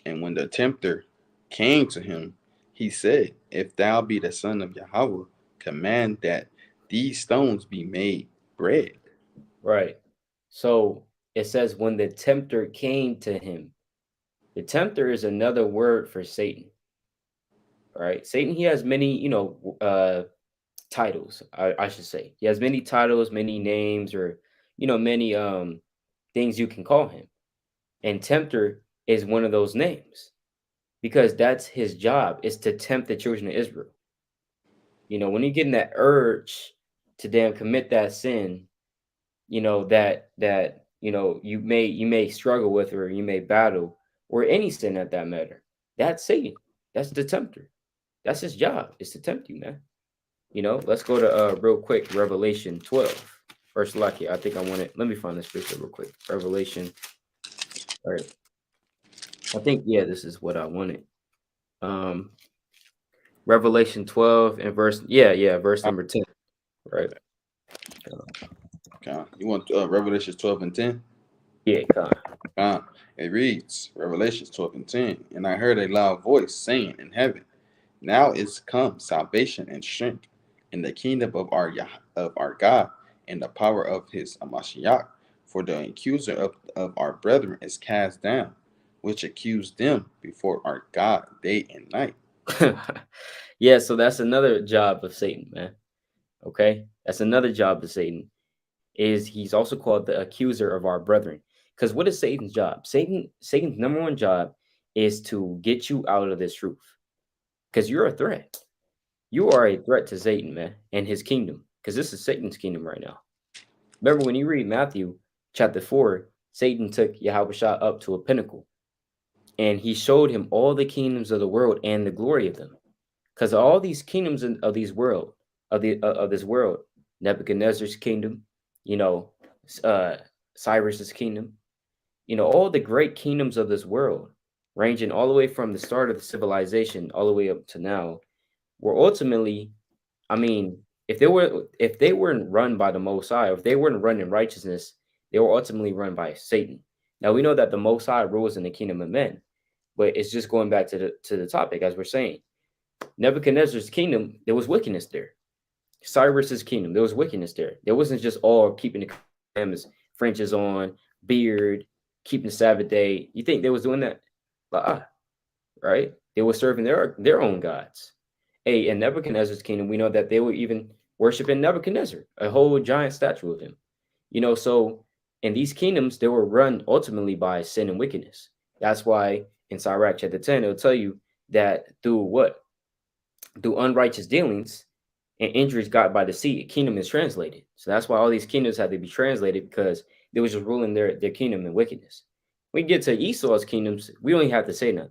And when the tempter came to him, he said, If thou be the son of Yahweh, command that these stones be made bread. Right. So it says when the tempter came to him. The tempter is another word for Satan. Right. Satan, he has many, titles, I should say. He has many titles, many names, or many things you can call him. And tempter is one of those names because that's his job is to tempt the children of Israel. When you get in that urge to then commit that sin, that you may struggle with or you may battle or any sin at that matter. That's Satan. That's the tempter. That's his job is to tempt you, man. Let's go to real quick Revelation 12. First lucky. I think I want it. Let me find this scripture real quick. Revelation. All right. I think this is what I wanted. Um Revelation 12 and verse number 10. Right. Okay. You want Revelation 12 and 10? Yeah, come It reads, Revelation 12 and 10, And I heard a loud voice saying in heaven, Now is come salvation and strength in the kingdom of our God and the power of his Amashiach. For the accuser of our brethren is cast down, which accused them before our God day and night. on. Yeah, so that's another job of Satan, man. Okay? That's another job of Satan. Is he's also called the accuser of our brethren. Because what is Satan's job? Satan's number one job is to get you out of this truth. Because you're a threat. You are a threat to Satan, man, and his kingdom. Because this is Satan's kingdom right now. Remember when you read Matthew chapter 4, Satan took Yahushua up to a pinnacle and he showed him all the kingdoms of the world and the glory of them. Because all these kingdoms of these world, of this world, Nebuchadnezzar's kingdom, you know, uh, Cyrus's kingdom, all the great kingdoms of this world, ranging all the way from the start of the civilization all the way up to now, were ultimately, I mean, if they weren't run by the Most High, or if they weren't run in righteousness, they were ultimately run by Satan. Now we know that the Most High rules in the kingdom of men, but it's just going back to the topic as we're saying. Nebuchadnezzar's kingdom, there was wickedness there. Cyrus's kingdom, there was wickedness there. There wasn't just all keeping the commandments, fringes on, beard, keeping the Sabbath day. You think they was doing that? Right? They were serving their own gods. Hey, in Nebuchadnezzar's kingdom, we know that they were even worshiping Nebuchadnezzar, a whole giant statue of him. So in these kingdoms, they were run ultimately by sin and wickedness. That's why in Sirach chapter 10, it'll tell you that through what? Through unrighteous dealings and injuries got by deceit, a kingdom is translated. So that's why all these kingdoms had to be translated because they was just ruling their kingdom in wickedness. When we get to Esau's kingdoms, we don't even have to say nothing.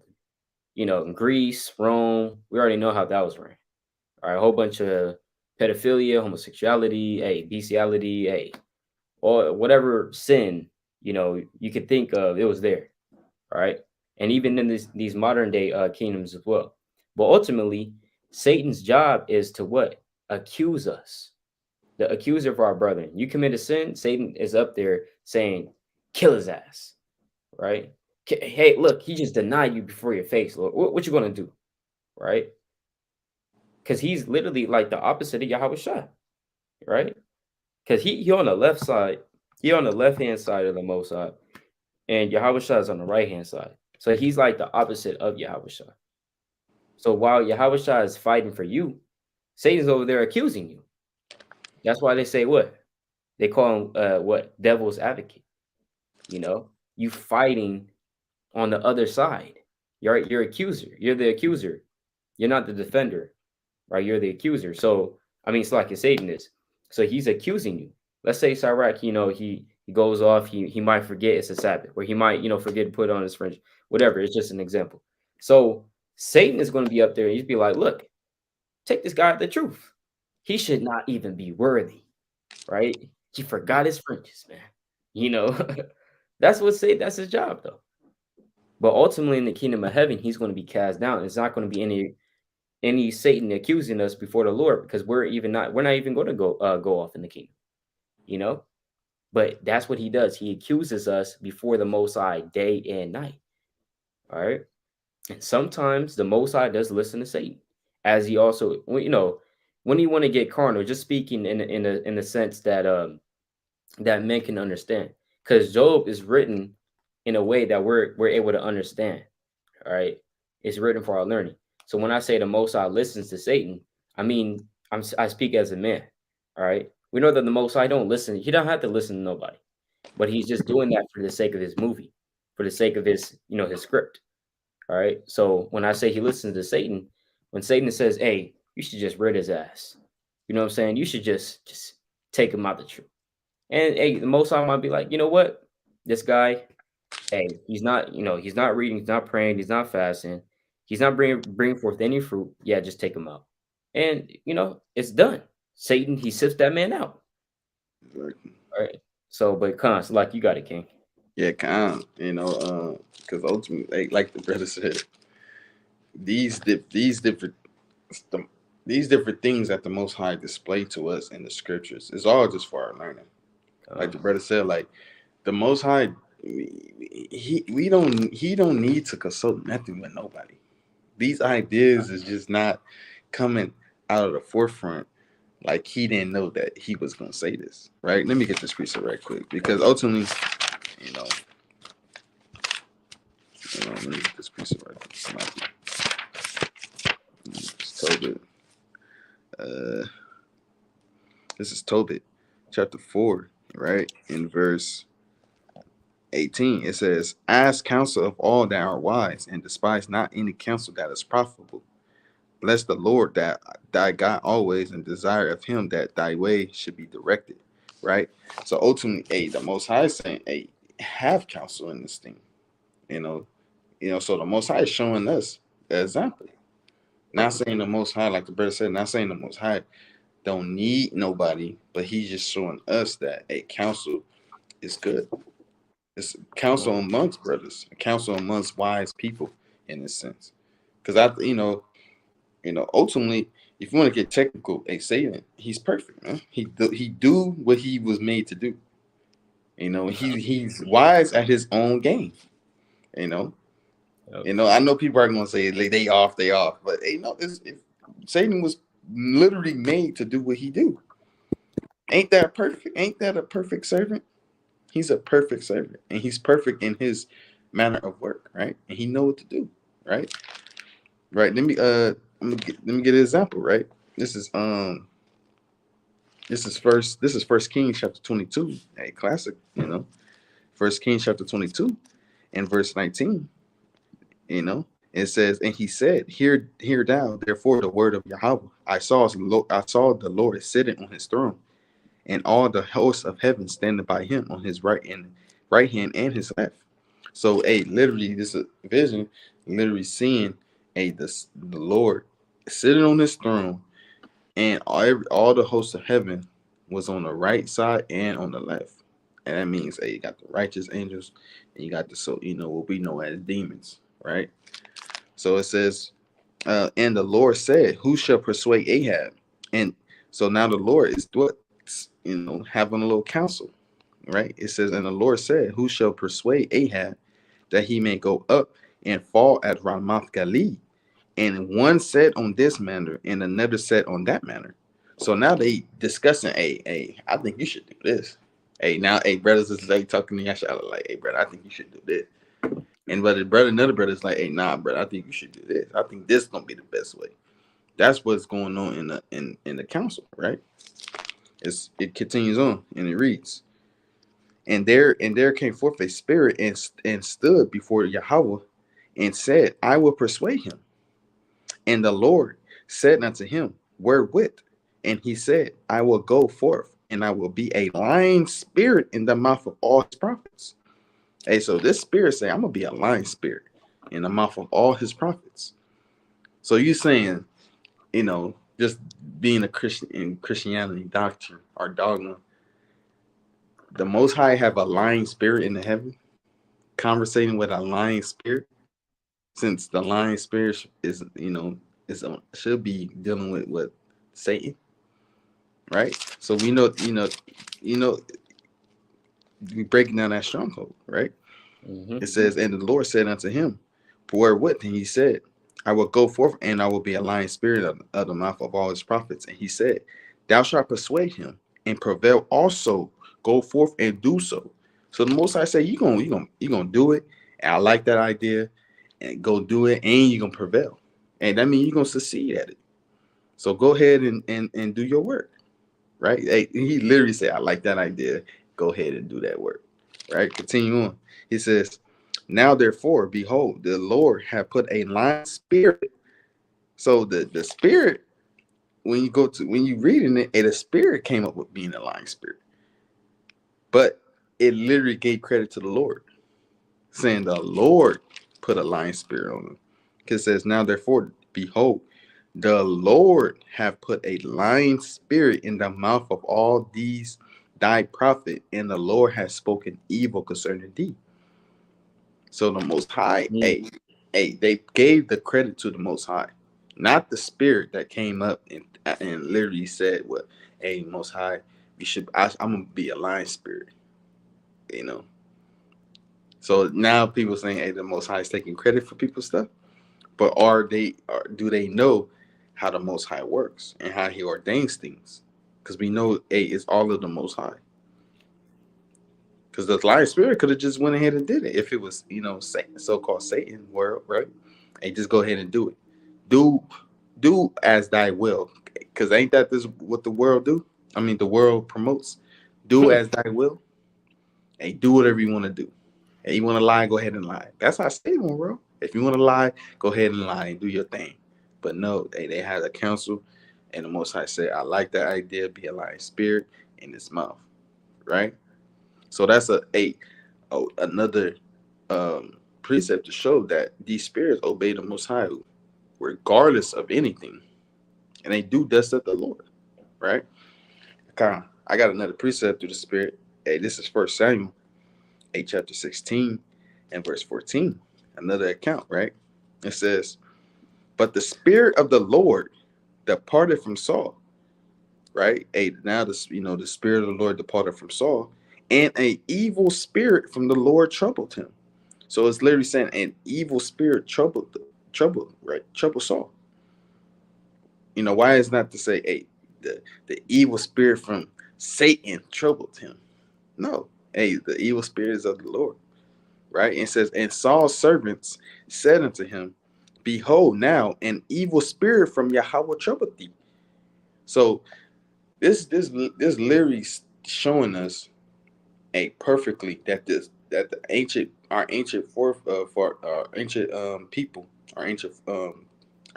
In Greece, Rome, we already know how that was ran. All right, a whole bunch of pedophilia, homosexuality, bestiality, or whatever sin, you could think of, it was there. All right. And even in these modern day kingdoms as well. But ultimately, Satan's job is to what? Accuse us. The accuser of our brethren. You commit a sin, Satan is up there saying, kill his ass. right? Hey, look, he just denied you before your face, Lord. What you gonna do, right? Because he's literally like the opposite of Yahweh Shai, right? Because he on the left side, he on the left hand side of the Most High, and Yahweh Shai is on the right hand side. So he's like the opposite of Yahweh Shai. So while Yahweh Shai is fighting for you, Satan's over there accusing you. That's why they say what? They call him what? Devil's advocate. You know, you fighting on the other side. You're accuser. You're the accuser. You're not the defender, right? You're the accuser. So I mean, it's like a Satan is. So he's accusing you. Let's say Sirach, he goes off. He might forget it's a Sabbath, or he might forget to put on his fringe. Whatever. It's just an example. So Satan is going to be up there and he'd be like, look, take this guy at the truth. He should not even be worthy, right? He forgot his fringes, man. You know, that's what say that's his job though. But ultimately in the kingdom of heaven, he's going to be cast down. It's not going to be any Satan accusing us before the Lord because we're not even going to go off in the kingdom, you know? But that's what he does. He accuses us before the Most High day and night. All right. And sometimes the Most High does listen to Satan, as he also, when you want to get carnal, just speaking in the sense that that men can understand, because Job is written in a way that we're able to understand. All right, it's written for our learning. So when I say the Most High listens to Satan, I mean I speak as a man. All right, we know that the Most High don't listen. He don't have to listen to nobody, but he's just doing that for the sake of his movie, for the sake of his his script. All right. So when I say he listens to Satan, when Satan says, "Hey, you should just rid his ass," you know what I'm saying? You should just take him out the truth. And hey, the Most High might be like, you know what? This guy, hey, he's not reading, he's not praying, he's not fasting, he's not bringing forth any fruit. Yeah, just take him out, and it's done. Satan, he sifts that man out. All right. So, but cons, like you got it, King. Yeah, kind. Because ultimately, like the brother said, these dip, the, these different things that the Most High display to us in the scriptures is all just for our learning. Like the brother said, like the Most High, he don't need to consult nothing with nobody. These ideas is just not coming out of the forefront. Like he didn't know that he was gonna say this, right? Let me get this piece of right quick because ultimately, you know, let me get this piece of right quick. Tobit. This is Tobit, chapter 4, right? In verse 18, it says, ask counsel of all that are wise, and despise not any counsel that is profitable. Bless the Lord that thy God always, and desire of him that thy way should be directed. Right? So ultimately, the Most High is saying, have counsel in this thing. You know, so the Most High is showing us the example. Not saying the Most High, like the brother said, not saying the Most High don't need nobody, but he's just showing us that a counsel is good. It's counsel amongst brothers, a counsel amongst wise people in this sense. Because ultimately, if you want to get technical, a Satan, he's perfect, man. He do what he was made to do. He's wise at his own game. You know, I know people are gonna say they off, but Satan was literally made to do what he do. Ain't that perfect? Ain't that a perfect servant? He's a perfect servant, and he's perfect in his manner of work, right? And he know what to do, right? Right. Let me get an example, right? This is First Kings chapter 22, a classic, First Kings chapter 22 and verse 19, it says, and he said, hear thou therefore the word of Yahweh. I saw the Lord sitting on his throne, and all the hosts of heaven standing by him on his right hand and his left. So, literally, this is a vision, literally seeing the Lord sitting on his throne, and all the hosts of heaven was on the right side and on the left. And that means, you got the righteous angels, and you got what we know as demons, right? So it says, and the Lord said, who shall persuade Ahab? And so now the Lord is what? Having a little counsel, right? It says, and the Lord said, who shall persuade Ahab that he may go up and fall at Ramoth Gilead. And one said on this manner, and another said on that manner. So now they discussing, hey, I think you should do this. Hey, now, hey, brothers is like talking to each other, like, hey, brother, I think you should do this. And another brother is like, hey, nah, brother, I think you should do this. I think this is gonna be the best way. That's what's going on in the council, right? It continues on and it reads, and there came forth a spirit and stood before Yahweh and said, I will persuade him. And the Lord said unto him, wherewith? And he said, I will go forth, and I will be a lying spirit in the mouth of all his prophets. Hey, so this spirit say, I'm gonna be a lying spirit in the mouth of all his prophets. So you saying, just being a Christian in Christianity doctrine or dogma, the Most High have a lying spirit in the heaven, conversating with a lying spirit, since the lying spirit should be dealing with what Satan, right? So we know, you know, we breaking down that stronghold, right? It says, and the Lord said unto him, wherewith? And he said, I will go forth, and I will be a lying spirit of the mouth of all his prophets. And he said, thou shalt persuade him and prevail also. Go forth and do so. So the Most High say, you gonna do it. And I like that idea, and go do it, and you're gonna prevail. And that means you're gonna succeed at it. So go ahead and do your work, right? Hey, he literally said, I like that idea. Go ahead and do that work, right? Continue on. He says, now therefore, behold, the Lord have put a lying spirit. So the spirit, when you reading it, the spirit came up with being a lying spirit, but it literally gave credit to the Lord, saying the Lord put a lying spirit on them. Because it says, now therefore, behold, the Lord have put a lying spirit in the mouth of all these thy prophet, and the Lord has spoken evil concerning thee. So the Most High, Mm. they gave the credit to the Most High, not the spirit that came up and literally said, "What, hey, Most High, I'm gonna be a lying spirit," you know. So now people saying, "Hey, the Most High is taking credit for people's stuff," but do they know how the Most High works and how He ordains things? Because we know, hey, it's all of the Most High. Because the lying spirit could have just went ahead and did it if it was, Satan, so-called Satan world, right? Hey, just go ahead and do it. Do do as thy will. Because ain't that this what the world do? I mean, the world promotes. Do as thy will. Hey, do whatever you want to do. Hey, you want to lie, go ahead and lie. That's how Satan world. If you want to lie, go ahead and lie and do your thing. But no, they had a council, and the Most High said, I like that idea, be a lying spirit in his mouth, right? So that's another precept to show that these spirits obey the Most High, regardless of anything, and they do thus at the Lord, right? I got another precept through the Spirit. Hey, this is First Samuel, chapter 16, and verse 14. Another account, right? It says, "But the Spirit of the Lord departed from Saul." Right? Now the Spirit of the Lord departed from Saul, and an evil spirit from the Lord troubled him. So it's literally saying an evil spirit troubled Saul. Why is not to say, hey, the evil spirit from Satan troubled him? No, hey, the evil spirit is of the Lord, right? And it says, and Saul's servants said unto him, behold, now an evil spirit from Yahweh troubled thee. So this literally showing us perfectly that the ancient for our ancient people, our ancient our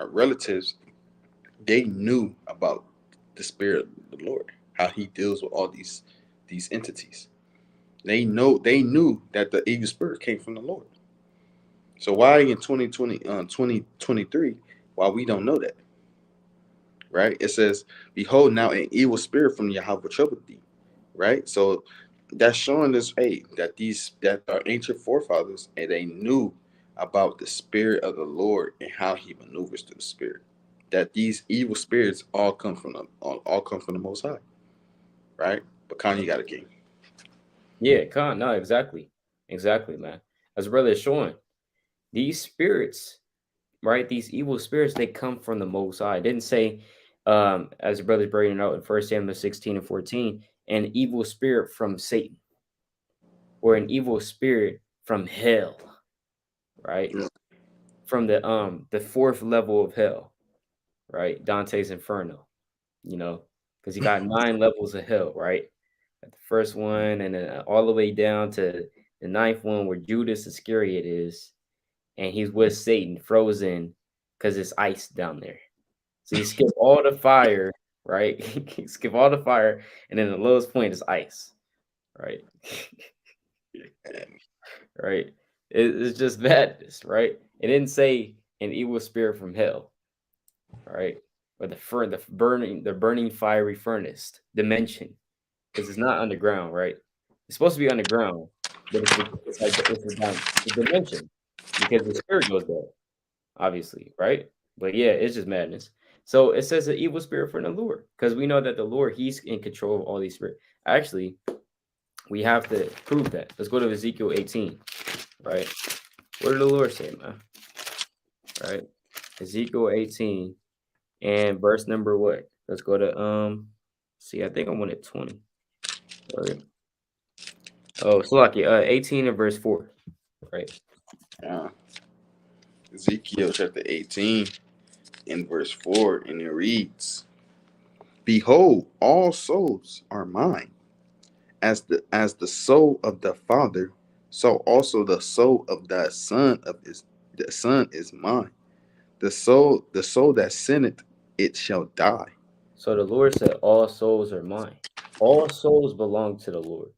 relatives, they knew about the spirit of the Lord, how He deals with all these entities. They knew that the evil spirit came from the Lord. So why in 2023, why we don't know that, right? It says, "Behold, now an evil spirit from Yahweh troubled thee." Right? So that's showing us, that our ancient forefathers, and they knew about the spirit of the Lord and how He maneuvers through the spirit. That these evil spirits all come from the Most High, right? But Kanye got a king. Yeah, no, exactly, exactly, man. as brother is showing, these spirits, right? These evil spirits, they come from the Most High. It didn't say, as the brother's bringing out in 1 Samuel 16 and 14, an evil spirit from Satan or an evil spirit from hell, right? Yeah. From the fourth level of hell, right? Dante's Inferno, you know, because you got 9 levels of hell, right? At the first one, and then all the way down to the ninth one where Judas Iscariot is, and he's with Satan, frozen, because it's ice down there. So you skip all the fire, right? You skip all the fire, and then the lowest point is ice, right? Right? It's just madness, right? It didn't say an evil spirit from hell, right? Or the burning fiery furnace dimension, because it's not underground, right? It's supposed to be underground, but it's like the dimension because the spirit goes there, obviously, right? But yeah, it's just madness. So it says an evil spirit from the Lord, because we know that the Lord, He's in control of all these spirits. Actually, we have to prove that. Let's go to Ezekiel 18, right? What did the Lord say, man? Right? Ezekiel 18 and verse number what? Let's go to see, I think I wanted 20. All right. Oh, Salaki, 18 and verse 4. Right. Uh, Ezekiel chapter 18 in verse 4, and it reads, "Behold, all souls are mine. As the soul of the Father, so also the soul of the Son is mine. The soul that sinneth, it shall die." So the Lord said, all souls are mine. All souls belong to the Lord.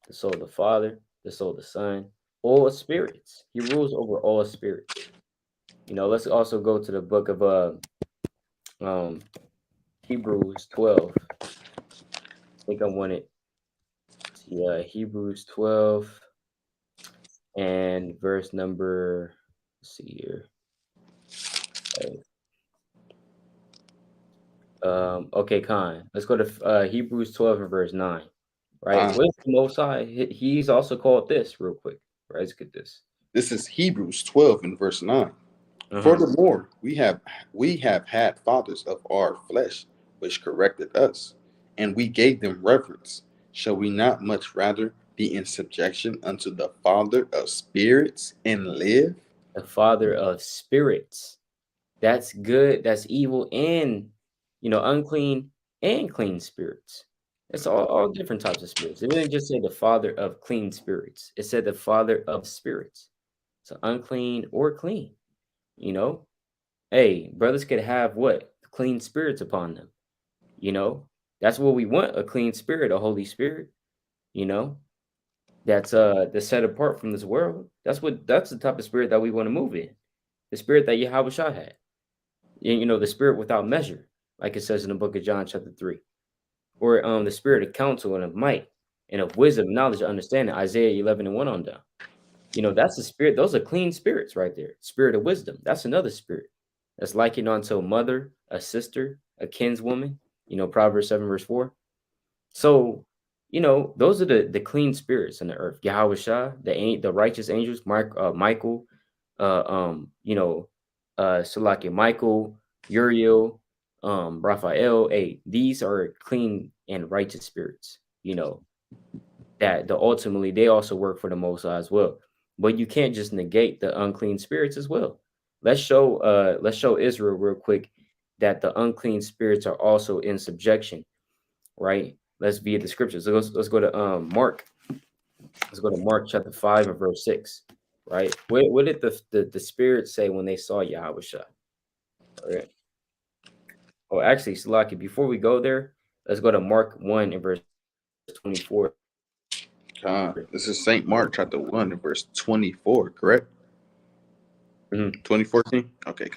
The soul of the Father, the soul of the Son, all spirits. He rules over all spirits. Let's also go to the book of um Hebrews 12. I think I wanted Hebrews 12 and verse number, let's see here. Okay, Khan. Let's go to Hebrews 12 and verse 9. Right? Uh, What is the Most High? He's also called this real quick. Right? Let's get this. this is Hebrews 12 and verse 9. Uh-huh. Furthermore, we have had fathers of our flesh which corrected us, and we gave them reverence. Shall we not much rather be in subjection unto the Father of spirits and live? The Father of spirits. That's good, that's evil, and unclean and clean spirits. It's all different types of spirits. It didn't just say the Father of clean spirits. It said the Father of spirits. So unclean or clean, you know. Hey, brothers could have what? Clean spirits upon them, you know. That's what we want, a clean spirit, a Holy Spirit, you know, that's set apart from this world. That's the type of spirit that we want to move in. The spirit that Yahweh Shah had. The spirit without measure, like it says in the book of John, chapter 3. Or the spirit of counsel and of might and of wisdom, knowledge, and understanding, Isaiah 11 and 1 on down. That's the spirit. Those are clean spirits right there. Spirit of wisdom. That's another spirit. That's likened unto a mother, a sister, a kinswoman. Proverbs 7, verse 4. So, those are the clean spirits in the earth. Yahweh Shah, the righteous angels, Michael, Salaki Michael, Uriel, Raphael. Hey, these are clean and righteous spirits, that ultimately they also work for the Most High as well. But you can't just negate the unclean spirits as well. Let's show Israel real quick that the unclean spirits are also in subjection, right? Let's via the scriptures. So let's go to Mark. Let's go to Mark chapter 5 and verse 6. Right? What did the spirits say when they saw Yahweh Shah? All right. Oh, actually, Salaki, before we go there, let's go to Mark 1 and verse 24. This is St. Mark chapter 1 and verse 24, correct? Mhm. 2014? Okay,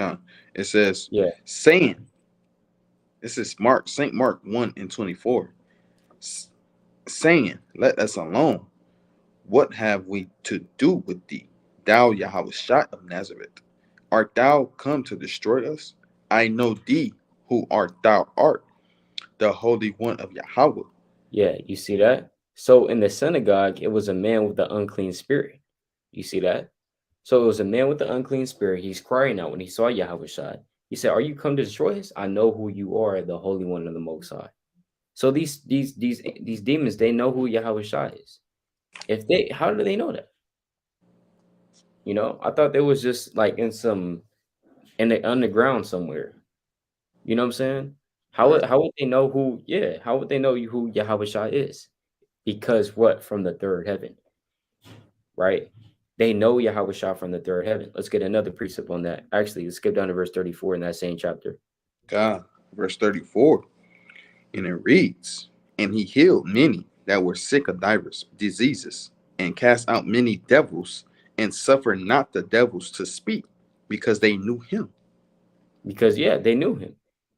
it says, Yeah. saying, this is St. Mark 1 and 24, saying, let us alone. What have we to do with thee, thou Yahweh of Nazareth? Art thou come to destroy us? I know thee, who thou art, the Holy One of Yahweh. Yeah, you see that? So in the synagogue, it was a man with the unclean spirit. You see that? So it was a man with the unclean spirit. He's crying out when he saw Yahweh Shai. He said, "Are you come to destroy us? I know who you are, the Holy One of the Most High." So these demons, they know who Yahweh Shai is. If they, how do they know that? I thought they was just like in the underground somewhere. You know what I'm saying? Right. How would they know who? Yeah, how would they know who Yahweh Shai is? Because what from the third heaven, right? They know Yahweh Shah from the third heaven. Let's get another precept on that. Actually, let's skip down to verse 34 in that same chapter. God, verse 34, and it reads, "And he healed many that were sick of divers diseases, and cast out many devils, and suffered not the devils to speak, because they knew him." Because yeah, they knew him.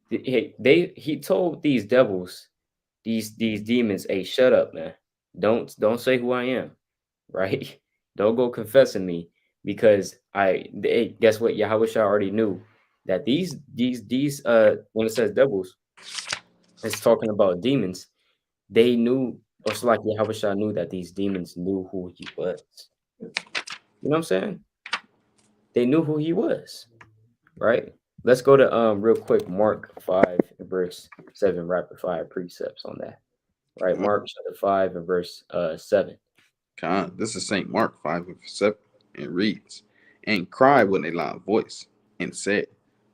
He told these devils, these demons, "Hey, shut up, man. Don't say who I am, right? Don't go confessing me because guess what? Yahweh Shah already knew that these when it says devils, it's talking about demons. They knew, or it's like Yahweh Shah knew that these demons knew who he was. You know what I'm saying? They knew who he was, right? Let's go to real quick, Mark 5 and verse 7, rapid fire precepts on that. Right, God, Mark chapter 5 and verse 7. God, this is St. Mark 5 and 7, and reads, "And cried with a loud voice, and said,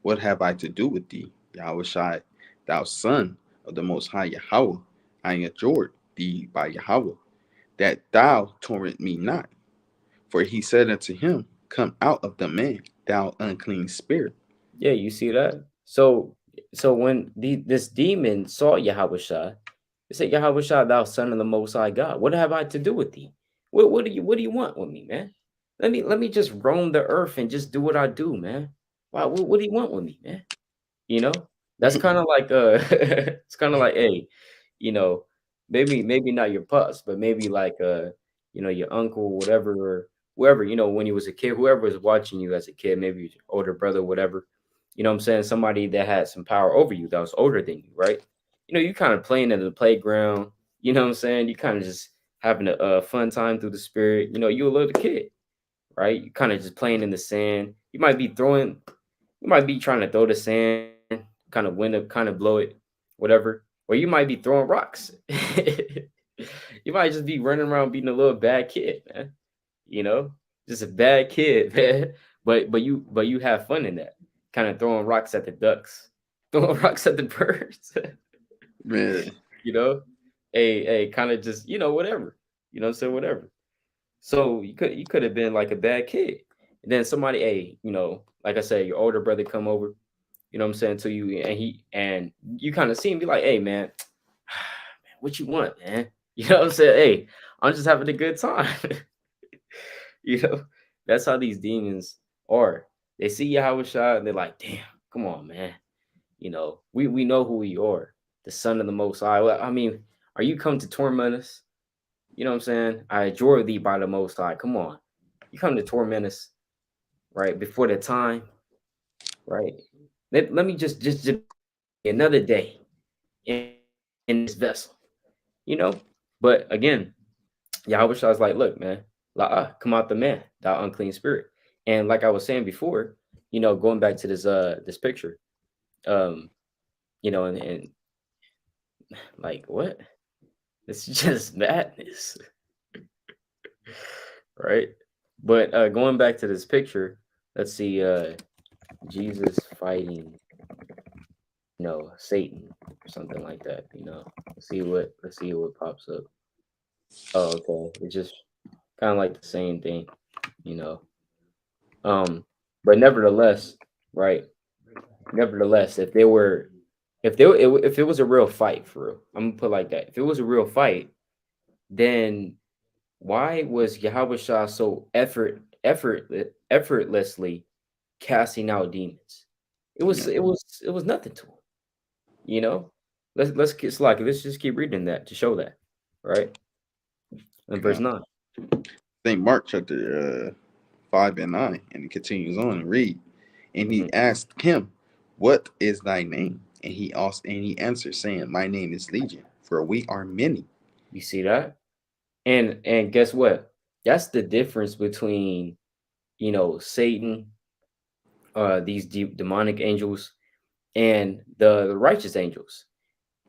What have I to do with thee, Yahushai, thou son of the Most High Yahweh? I adjured thee by Yahweh, that thou torment me not. For he said unto him, Come out of the man, thou unclean spirit." Yeah, you see that? So when this demon saw Yahweh Shah, they said, Yahweh Shah, thou son of the most high God, what have I to do with thee? What do you want with me, man? Let me just roam the earth and just do what I do, man. Wow, what do you want with me, man? You know? That's kinda like, it's kinda like, hey, you know, maybe not your pops, but maybe like, your uncle, whatever, or whoever, when you was a kid, whoever was watching you as a kid, maybe your older brother, whatever. You know what I'm saying? Somebody that had some power over you that was older than you, right? You kinda playing in the playground, you know what I'm saying? You kinda just having a fun time through the spirit, you a little kid, right? You kinda just playing in the sand. You might be trying to throw the sand, kind of wind up, kind of blow it, whatever. Or you might be throwing rocks. You might just be running around being a little bad kid, man. You know, just a bad kid, man. But you have fun in that, kind of throwing rocks at the ducks, throwing rocks at the birds. Man, you know, kind of just whatever. You know, what I'm saying whatever. So you could have been like a bad kid, and then somebody, like I said, your older brother come over. You know what I'm saying, to you, and you kind of see him, be like, "Hey, man, what you want, man?" You know what I'm saying? Hey, I'm just having a good time. you know, that's how these demons are. They see Yahweh Shah and they're like, "Damn, come on, man. We know who you are, the Son of the Most High. Well, I mean, are you come to torment us? You know what I'm saying? I adjure thee by the Most High. Come on, you come to torment us, right? Before the time, right? Let me just another day in this vessel, you know. But again, Yahweh Shah is like, look, man, come out the man, thou unclean spirit. And like I was saying before, going back to this picture, um, and like what? It's just madness, right? But going back to this picture, let's see, Jesus fighting, Satan or something like that. Let's see what pops up. Oh, okay. It's just kind of like the same thing, you know. Um, but nevertheless, right? Nevertheless, if it was a real fight for real, I'm gonna put it like that. If it was a real fight, then why was Yahweh Shah so effortlessly casting out demons? It was yeah, it was it was nothing to him, you know. Let's get like let's just keep reading that to show that, right? In verse God. 9. St. Mark chapter 5 and 9, and it continues on and read, "And he Mhm. asked him, What is thy name? And he answered, saying, My name is Legion, for we are many." You see that? And guess what? That's the difference between, Satan, these deep demonic angels, and the righteous angels.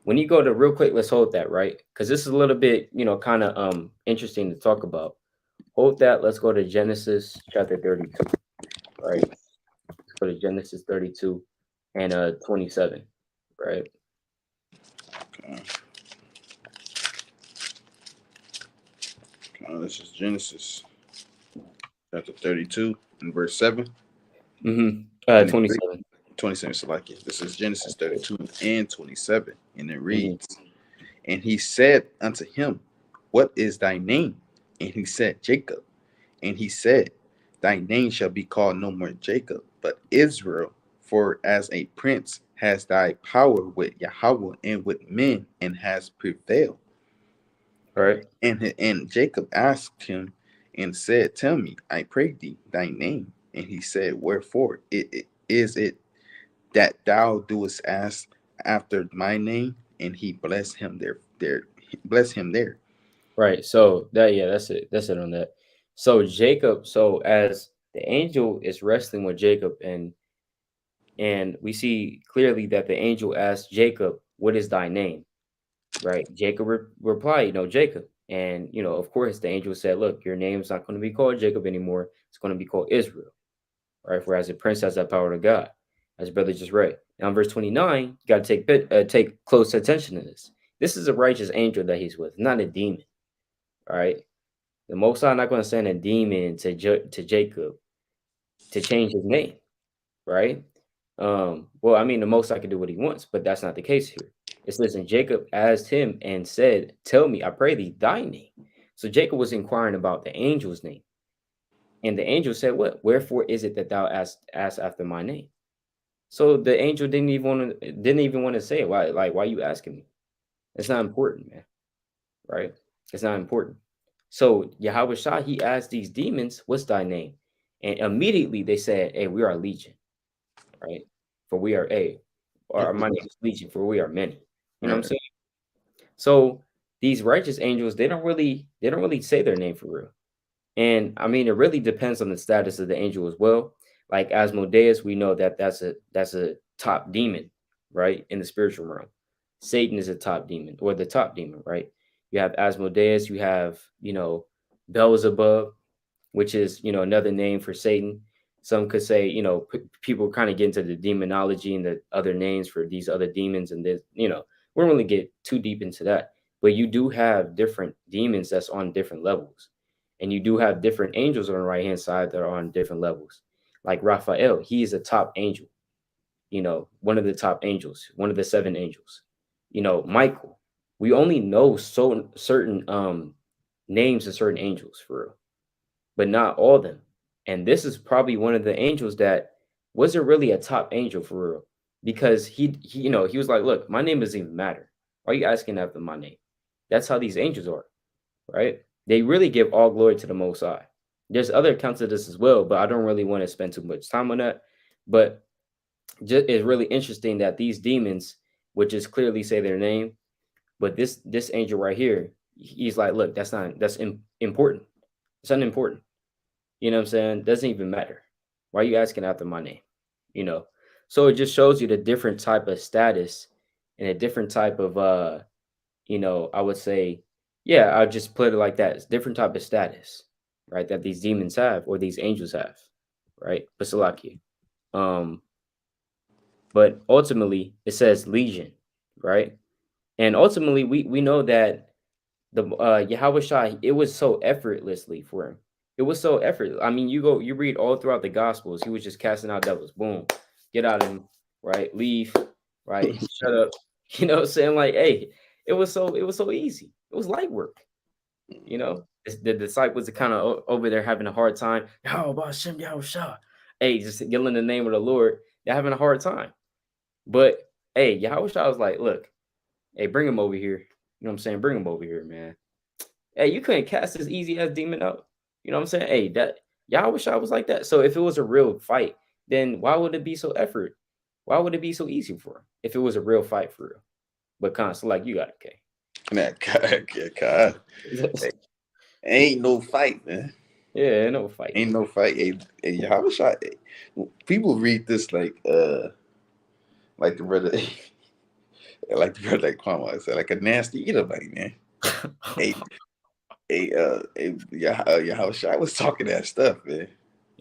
When you go to real quick, let's hold that, right? Because this is a little bit, kind of interesting to talk about. Hold that. Let's go to Genesis chapter 32, right? Let's go to Genesis 32 and 27, right? Okay. This is Genesis chapter 32 and verse 7. Mm-hmm. And it reads 27. 27. So like it. This is Genesis 32 and 27. And it Mm-hmm. reads, and he said unto him, what is thy name? And he said, Jacob. And he said, thy name shall be called no more Jacob, but Israel. For as a prince has thy power with Yahweh and with men, and has prevailed. Right. And Jacob asked him and said, tell me, I pray thee, thy name. And he said, wherefore is it that thou doest ask after my name? And he blessed him there, bless him there. Right. So that, yeah, that's it. That's it on that. So Jacob, so as the angel is wrestling with Jacob, and we see clearly that the angel asked Jacob, "What is thy name?" Right? Jacob replied, Jacob. And of course, the angel said, "Look, your name is not going to be called Jacob anymore. It's going to be called Israel." Right? For as a prince has that power to God, as brother just read. Now, in verse 29, you got to take close attention to this. This is a righteous angel that he's with, not a demon. All right. The Most High not going to send a demon to Jacob to change his name, right? Well, I mean, the Most High can do what he wants, but that's not the case here. It says, and Jacob asked him and said, tell me, I pray thee, thy name. So Jacob was inquiring about the angel's name. And the angel said, what? Wherefore is it that thou ask after my name? So the angel didn't even want to say it. Why? Like, why you asking me? It's not important, man. Right? It's not important. So Yahweh Shah, he asked these demons, what's thy name? And immediately they said, hey, we are legion, right? For we are or my name is legion, for we are many. You know what I'm Right. saying? So these righteous angels, they don't really say their name for real. And I mean, it really depends on the status of the angel as well. Like Asmodeus, we know that that's a top demon, right? In the spiritual realm. Satan is a top demon or the top demon, right? You have Asmodeus, you have, Beelzebub, which is, another name for Satan. Some could say, people kind of get into the demonology and the other names for these other demons, and this, we don't really get too deep into that. But you do have different demons that's on different levels, and you do have different angels on the right hand side that are on different levels. Like Raphael, he is a top angel, one of the top angels, one of the seven angels. Michael, we only know certain names of certain angels for real, but not all of them. And this is probably one of the angels that wasn't really a top angel for real, because he was like, "Look, my name doesn't even matter. Why are you asking after my name?" That's how these angels are, right? They really give all glory to the Most High. There's other accounts of this as well, but I don't really want to spend too much time on that. But just, it's really interesting that these demons would just clearly say their name, but this angel right here, he's like, "Look, that's important. It's unimportant." You know what I'm saying? Doesn't even matter. Why are you asking after my name? You know? So it just shows you the different type of status and a different type of I would say, yeah, I'll just put it like that. It's different type of status, right? That these demons have or these angels have, right? Basalaki. Um, but ultimately it says legion, right? And ultimately we know that the Yahweh Shai, it was so effortlessly for him. It was so effortless. I mean, you read all throughout the Gospels, he was just casting out devils. Boom, get out of him, right? Leave, right? Shut up. You know what I'm saying? Like, hey, it was so easy. It was light work. The disciples are kind of over there having a hard time. Yahweh Hashem, Yahweh Shai. Hey, just yelling the name of the Lord. They're having a hard time. But hey, Yahweh Shai was like, look, hey, bring him over here. You know what I'm saying? Bring him over here, man. Hey, you couldn't cast this easy ass demon out. You know what I'm saying? Hey, that y'all wish I was like that. So if it was a real fight, then why would it be so effort? Why would it be so easy for him if it was a real fight for real? But constant, like you got it, That God, God. okay. Ain't no fight, man. Yeah, ain't no fight. Ain't no fight. How was I? People read this like the brother, like the brother, like Kwame said, like a nasty eater, like man. Hey, Yahushua was talking that stuff, man.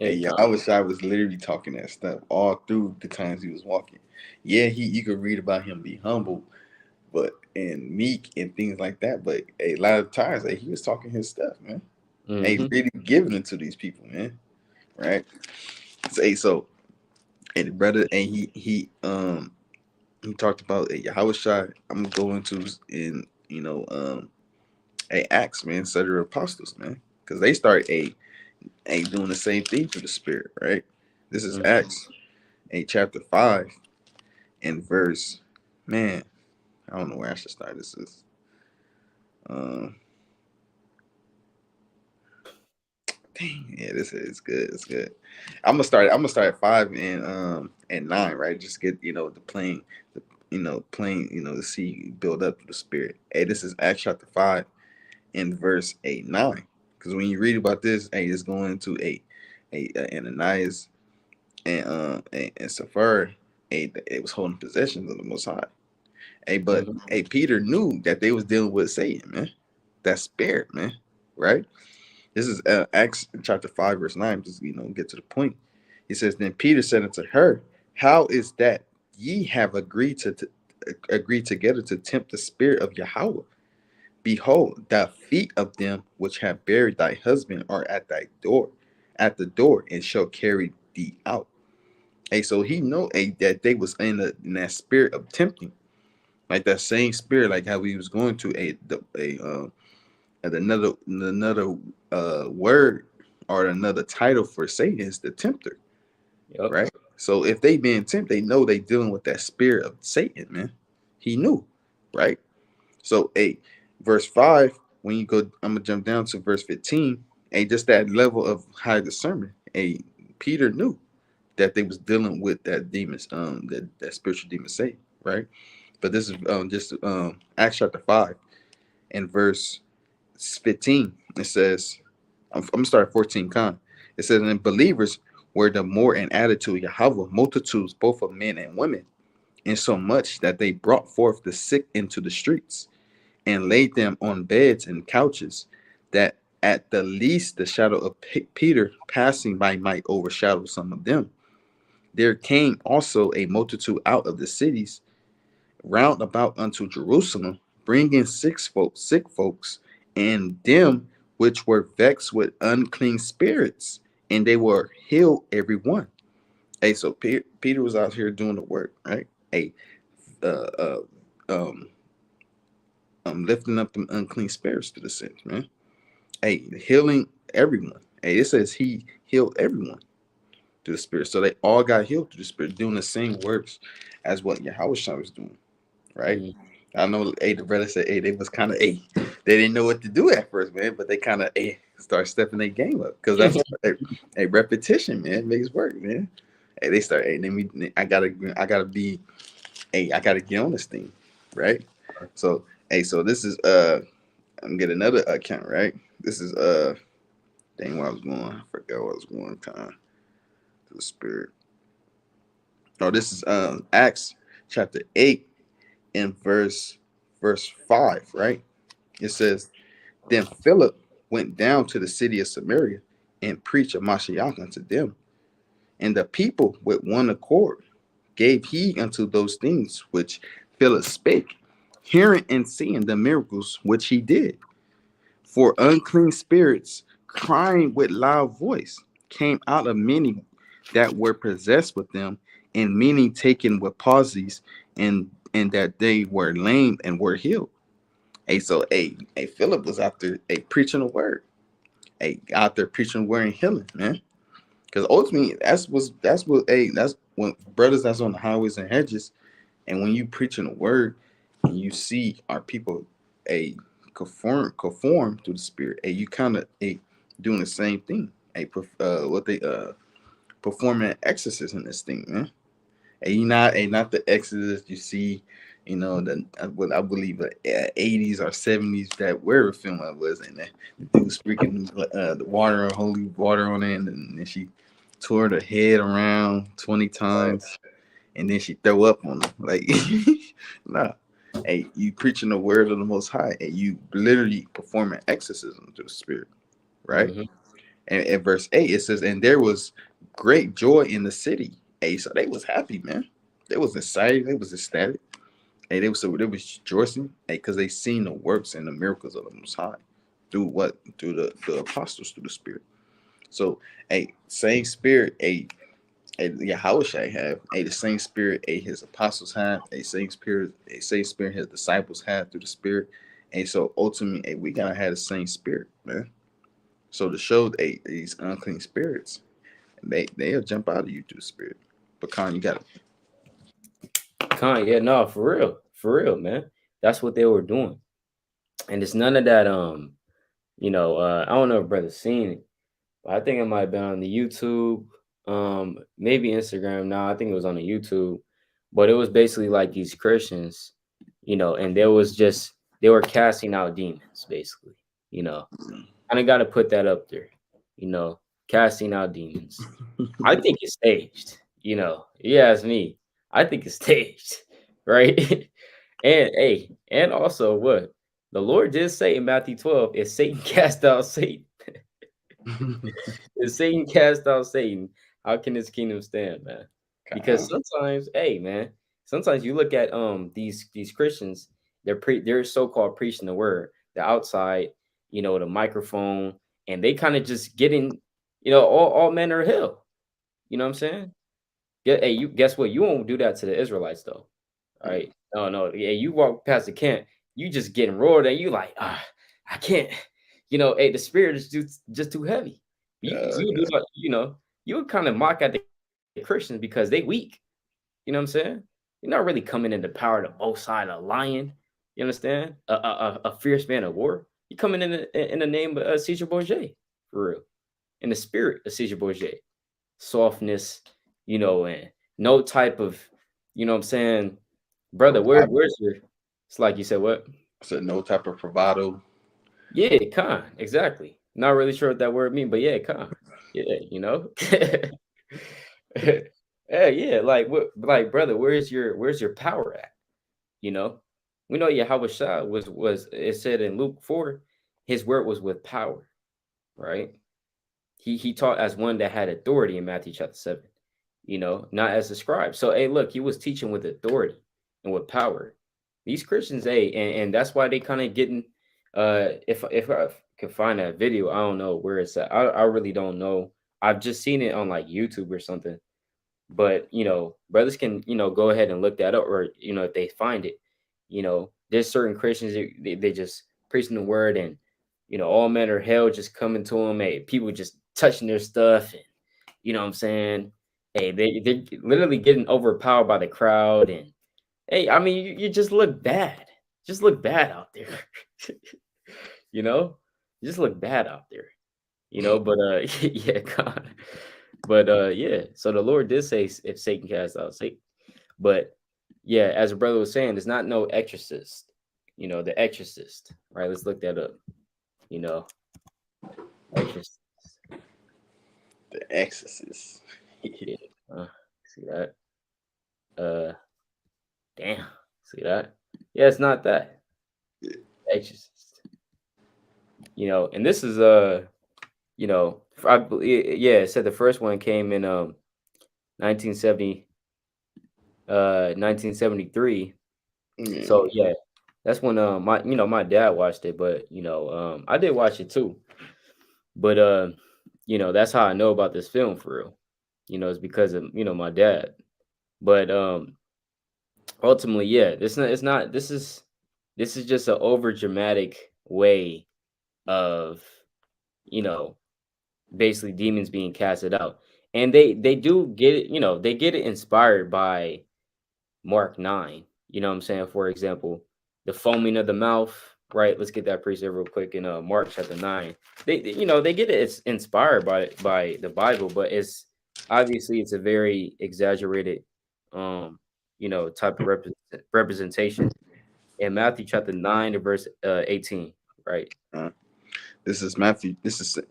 Hey, Hey, Con. Yahushua was literally talking that stuff all through the times he was walking. Yeah, you could read about him be humble, but and meek and things like that. But a lot of times, he was talking his stuff, man. And he's Mm-hmm. really giving it to these people, man. Right? So and the brother, and he talked about Yahushua. I'm gonna go into in Acts, man, set of apostles, man, because they start doing the same thing through the Spirit, right? This is Mm-hmm. Acts chapter 5 and verse, man, I don't know where I should start. This is um dang, yeah, this is good. It's good. I'm gonna start at 5 and 9, right? Just get the plane, to see build up to the Spirit. Hey, this is Acts chapter 5 in verse 8 9. Because when you read about this, it's going to Ananias and Sapphira, it was holding possessions of the Most High. But Mm-hmm. Peter knew that they was dealing with Satan, man. That spirit, man. Right? This is Acts chapter 5, verse 9. Just get to the point. He says, then Peter said unto her, how is that ye have agreed agree together to tempt the spirit of Yahweh? Behold, the feet of them which have buried thy husband are at the door, and shall carry thee out. So he know that they was in that spirit of tempting, like that same spirit, like how we was going to another word or another title for Satan is the tempter, Yep. right? So if they being tempted, they know they dealing with that spirit of Satan, man. He knew, right? So, verse 5, when you go, I'm gonna jump down to verse 15. Just that level of high discernment. Peter knew that they was dealing with that demons, that spiritual demon Satan, right? But this is just Acts chapter 5 and verse 15. It says, I'm gonna start at 14. It says, and believers were the more in attitude Yahweh, multitudes both of men and women, insomuch that they brought forth the sick into the streets and laid them on beds and couches, that at the least the shadow of Peter passing by might overshadow some of them. There came also a multitude out of the cities round about unto Jerusalem, bringing sick folks, and them which were vexed with unclean spirits, and they were healed every one. So Peter was out here doing the work, right? Uh, uh, um, lifting up them unclean spirits to the saints, man. Healing everyone. It says he healed everyone through the Spirit. So they all got healed through the Spirit, doing the same works as what Yahweh was doing, right? Mm-hmm. I know, the brother said, they was kind of, they didn't know what to do at first, man, but they kind of, start stepping their game up because that's a repetition, man, makes work, man. They start, I gotta get on this thing, right? So, so this is, I'm getting another account, right? This is, dang, where I was going, I forgot what I was going, time to the Spirit. Oh, this is Acts chapter 8 and verse 5, right? It says, then Philip went down to the city of Samaria and preached a Mashiach unto them. And the people with one accord gave heed unto those things which Philip spake, hearing and seeing the miracles which he did. For unclean spirits, crying with loud voice, came out of many that were possessed with them, and many taken with palsies, and that they were lame and were healed. So Philip was out there preaching the word. Out there preaching the word and healing, man. Because ultimately that's when brothers that's on the highways and hedges, and when you preaching the word and you see our people a conform to the spirit, you kind of doing the same thing. What they performing an exorcism in this thing, man. And you not the exorcist you see what I believe the 80s or 70s, that wherever film I was in, that the dude was freaking the water, holy water on it, and then she tore her head around 20 Right. times, and then she throw up on him. Like, nah. Hey, you preaching the word of the Most High, and you literally performing exorcism to the spirit, right? Mm-hmm. And in verse 8 it says, and there was great joy in the city. Hey, so they was happy, man. They was excited. They was ecstatic. Hey, they was rejoicing. Hey, because they seen the works and the miracles of the Most High through what? Through the apostles, through the Spirit. So, hey, same Spirit, Yahweh have, the same Spirit, his apostles have, same Spirit his disciples have through the Spirit. And so ultimately, we gotta have the same Spirit, man. So to show these unclean spirits, they'll jump out of you through the Spirit. But Con, you got Yeah, no, for real, man. That's what they were doing, and it's none of that. I don't know if brother's seen it, but I think it might have been on the YouTube, maybe Instagram. Now I think it was on the YouTube, but it was basically like these Christians, and there was just they were casting out demons, basically. You know, kind of got to put that up there. You know, casting out demons. I think it's staged. You ask me. I think it's staged, right? And hey, and also what the Lord did say in Matthew 12 is Satan cast out Satan. If Satan cast out Satan, how can his kingdom stand, man? Because Con. sometimes, hey, man, sometimes you look at these Christians, they're so-called preaching the word, the outside, the microphone, and they kind of just getting, all manner of hell. You know what I'm saying? Yeah, hey, you guess what? You won't do that to the Israelites though. All right. No, no. Yeah, you walk past the camp, you just getting roared and you like, I can't. Hey, the spirit is just too heavy. You do Yeah. not, you would kind of mock at the Christians because they weak. You know what I'm saying? You're not really coming in the power of the both side of a lion. You understand? A fierce man of war. You coming in the name of Caesar Borgia, for real. In the spirit of Caesar Borgia. Softness, and no type of, what I'm saying, brother, Bravado. where's your it's like you said what? I said no type of bravado. Yeah, con, exactly. Not really sure what that word mean, but yeah, con. Yeah, yeah, yeah, like what like brother, where's your power at? You know? We know Yahweh Shah was it said in Luke 4, his word was with power, right? He taught as one that had authority in Matthew chapter 7, not as a scribe. So hey, look, he was teaching with authority and with power. These Christians, hey, and that's why they kind of getting if I could find that video, I don't know where it's at. I really don't know. I've just seen it on like YouTube or something. But brothers can, go ahead and look that up, or if they find it, there's certain Christians they just preaching the word, and all men are hell just coming to them. Hey, people just touching their stuff, and what I'm saying. Hey, they're literally getting overpowered by the crowd, and hey, I mean, you just look bad, out there, you know, you just look bad out there, But yeah, God. But yeah, so the Lord did say if Satan cast out Satan. But yeah, as a brother was saying, there's not no exorcist. The exorcist, right? Let's look that up. You know, exorcist. The Exorcist. Yeah. See that? Uh damn. See that? Yeah, it's not that. Exorcist. And this is yeah, it said the first one came in 1970 1973. So Yeah. yeah, that's when my dad watched it, but I did watch it too. But that's how I know about this film for real. It's because of my dad. But ultimately, yeah, this is just an over dramatic way of you know basically demons being casted out. And they do get it, they get it inspired by Mark 9. You know what I'm saying? For example, the foaming of the mouth, right? Let's get that precept real quick in Mark chapter 9. They get it, it's inspired by the Bible, but it's obviously it's a very exaggerated um type of representation in Matthew chapter 9 to verse 18, right? Uh, this is Matthew. This is so,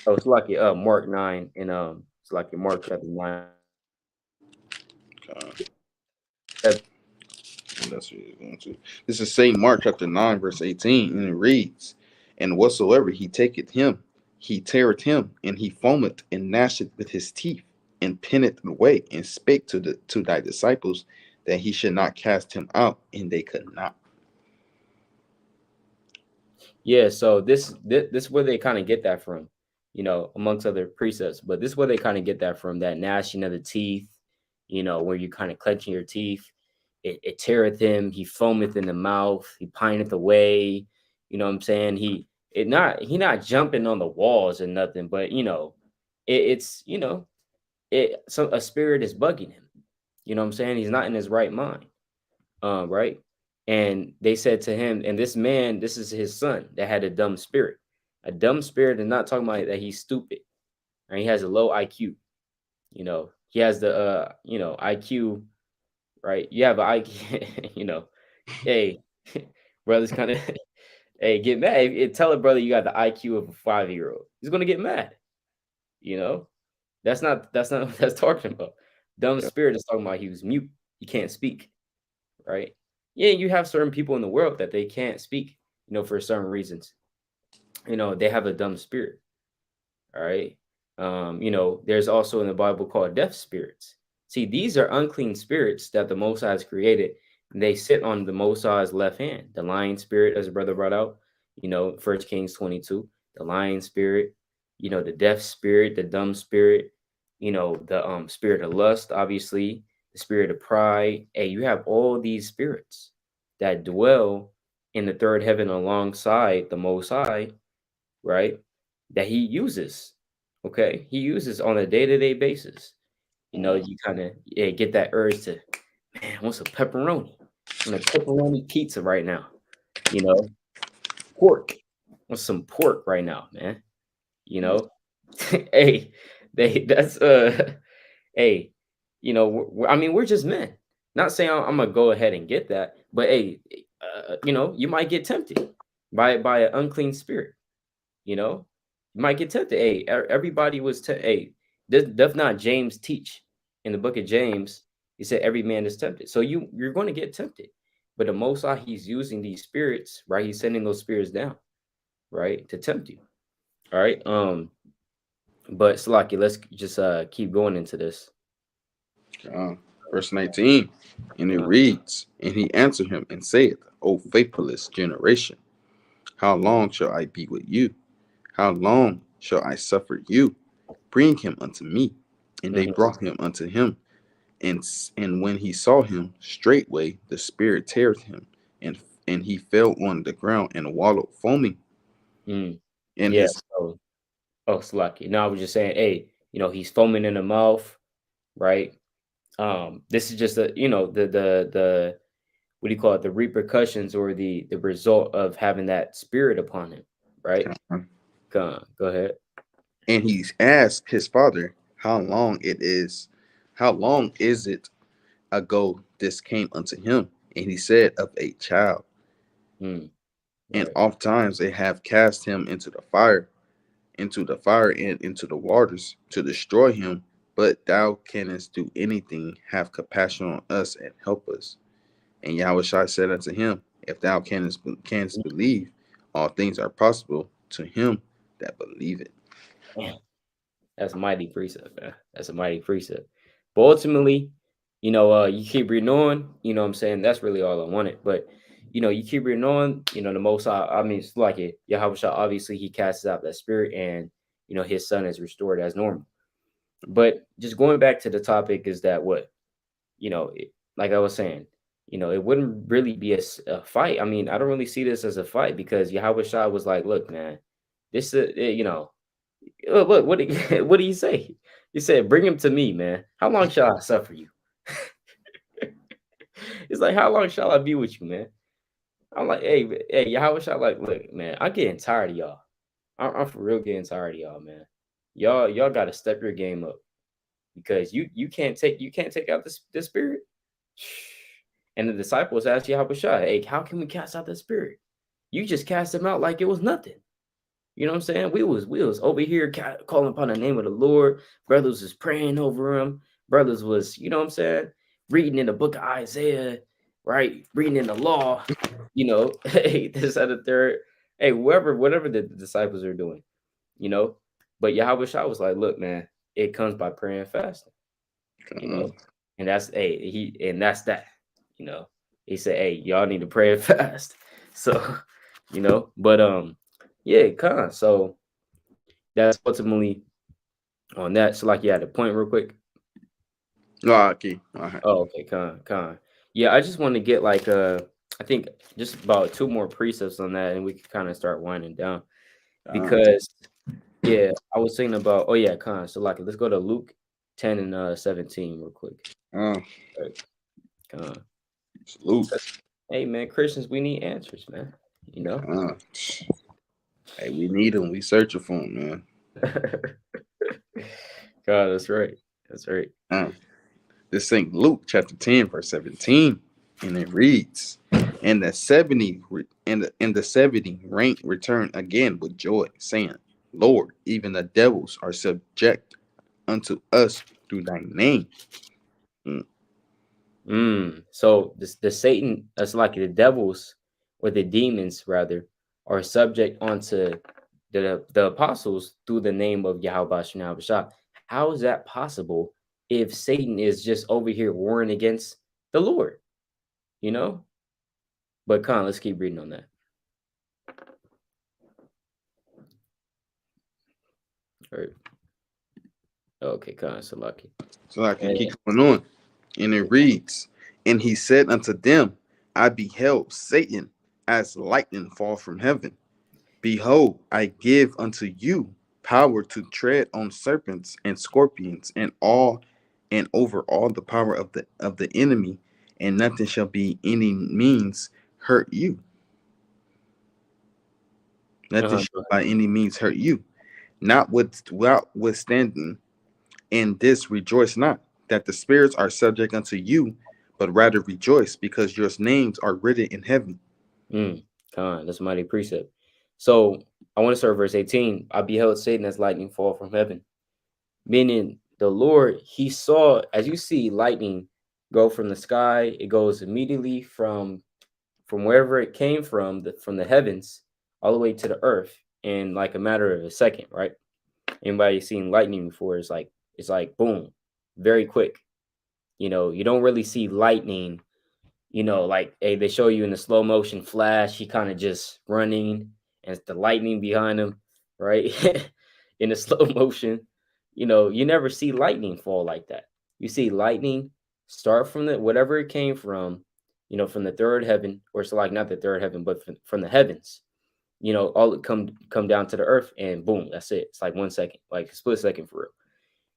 Oh, it's like Mark 9 and it's like Mark chapter 9 uh, 7. and that's what he's going to. This is Saint Mark chapter 9 verse 18, and it reads, "And whatsoever he taketh him, he teareth him, and he foameth and gnasheth with his teeth, and penneth away, and spake to thy disciples that he should not cast him out, and they could not." Yeah, so this is where they kind of get that from, amongst other precepts. But this is where they kind of get that from, that gnashing of the teeth, where you kind of clenching your teeth. It teareth him, he foameth in the mouth, he pineth away. You know what I'm saying? He not jumping on the walls or nothing, but it's so a spirit is bugging him. You know what I'm saying? He's not in his right mind. Right? And they said to him, and this man, this is his son that had a dumb spirit. A dumb spirit is not talking about that he's stupid, right? He has a low IQ. He has the IQ, right? You have an IQ, hey, brother's kind of hey, get mad. Tell a brother you got the IQ of a 5-year-old. He's gonna get mad, you know. That's not what that's talking about. Dumb Yeah. spirit is talking about he was mute. He can't speak, right? Yeah, you have certain people in the world that they can't speak, for certain reasons. They have a dumb spirit. All right. There's also in the Bible called deaf spirits. See, these are unclean spirits that the Most High has created. And they sit on the Most High's left hand. The lion spirit, as a brother brought out, First Kings 22, the lion spirit, the deaf spirit, the dumb spirit, the spirit of lust, obviously, the spirit of pride. Hey, you have all these spirits that dwell in the third heaven alongside the Most High, right? That he uses. Okay. He uses on a day-to-day basis. Mm, You kind of get that urge to, man, I want some pepperoni. I want a pepperoni pizza right now. You know, pork. I want some pork right now, man. You yes. know, hey, that's hey, I mean, we're just men. Not saying I'm gonna go ahead and get that, but hey, you might get tempted by an unclean spirit. You know, you might get tempted. Hey, everybody was hey, doth not James teach in the book of James? He said every man is tempted. So you're going to get tempted. But the Most High, he's using these spirits, right? He's sending those spirits down, right, to tempt you. All right. But Salaki, let's just keep going into this. Uh, Verse 19, and it Uh, reads, "And he answered him and said, O faithless generation, how long shall I be with you? How long shall I suffer you? Bring him unto me." And they mhm, brought him unto him. And when he saw him, straightway the spirit teared him, and he fell on the ground and wallowed foaming. mm. And Yeah. his So, Salaki. No, I was just saying, hey, he's foaming in the mouth, right? This is just the what do you call it, the repercussions or the result of having that spirit upon him, right? Go ahead. and he asked his father how long is it ago this came unto him? And he said, Of a child. Mm, And right. oft times they have cast him into the fire and into the waters to destroy him. But thou canst do anything, have compassion on us and help us. And Yahushua said unto him, If thou canst believe, all things are possible to him that believe it. Man, that's a mighty precept, man. That's a mighty precept. But ultimately, you keep reading on, what I'm saying? That's really all I wanted. But you keep reading on, the most I mean, it's like it. Yahweh Shah, obviously he casts out that spirit and his son is restored as normal. But just going back to the topic is that what like I was saying, it wouldn't really be a fight. I mean, I don't really see this as a fight because Yahweh Shah was like, look, man, this is, look, what did, what do you say? He said, bring him to me, man. How long shall I suffer you? It's like, how long shall I be with you, man? I'm like, hey, Yahweh Shah, like, look, man, I'm getting tired of y'all. I'm for real getting tired of y'all, man. Y'all got to step your game up. because you can't take out the spirit. And the disciples asked Yahushua, hey, how can we cast out the spirit? You just cast them out like it was nothing. You know what I'm saying? We was over here calling upon the name of the Lord. Brothers was praying over him. Brothers was, you know what I'm saying, reading in the book of Isaiah, right? Reading in the law, hey, this other third. Hey, whatever the disciples are doing, you know. But Yahweh Shah was like, look, man, it comes by prayer and fasting, you Uh, know. And that's that, you know. He said, hey, y'all need to pray and fast. So, but yeah, so that's ultimately on that. So like, yeah, the point real quick. okay. All right. Oh, okay, con. Yeah, I just want to get like I think just about two more precepts on that, and we can kind of start winding down. Uh, Because yeah, I was thinking about, oh yeah, con. So like, let's go to Luke 10 and 17 real quick. uh, Right, con. Salute. Hey man, Christians, we need answers, man. Uh, hey, we need them. We searching for them, man. God, that's right. That's right. Uh, this St. Luke chapter 10, verse 17, and it reads, and the 70 and the 70 rank return again with joy, saying, Lord, even the devils are subject unto us through thy name. Mm. So the Satan, that's like the devils or the demons rather, are subject onto the apostles through the name of Yahweh Shah. How is that possible if Satan is just over here warring against the Lord? You know? But Khan, let's keep reading on that. All right. Okay, Khan, so lucky. So I can And keep going on. And it reads, and he said unto them, I beheld Satan as lightning fall from heaven. Behold, I give unto you power to tread on serpents and scorpions and over all the power of the enemy, and nothing shall be any means hurt you. Nothing uh-huh. shall by any means hurt you. Notwithstanding, in this rejoice not that the spirits are subject unto you, but rather rejoice because your names are written in heaven. Khan, that's a mighty precept. So I want to start verse 18. I beheld Satan as lightning fall from heaven. Meaning the Lord, he saw, as you see lightning go from the sky, it goes immediately from wherever it came from the heavens all the way to the earth in like a matter of a second, right? Anybody seen lightning before? It's like boom, very quick. You don't really see lightning, like hey, they show you in the slow motion flash, he kind of just running and it's the lightning behind him, right? In the slow motion, you never see lightning fall like that. You see lightning start from the whatever it came from the third heaven, or it's like not the third heaven, but from the heavens. All it come down to the earth, and boom, that's it. It's like 1 second, like a split second for real.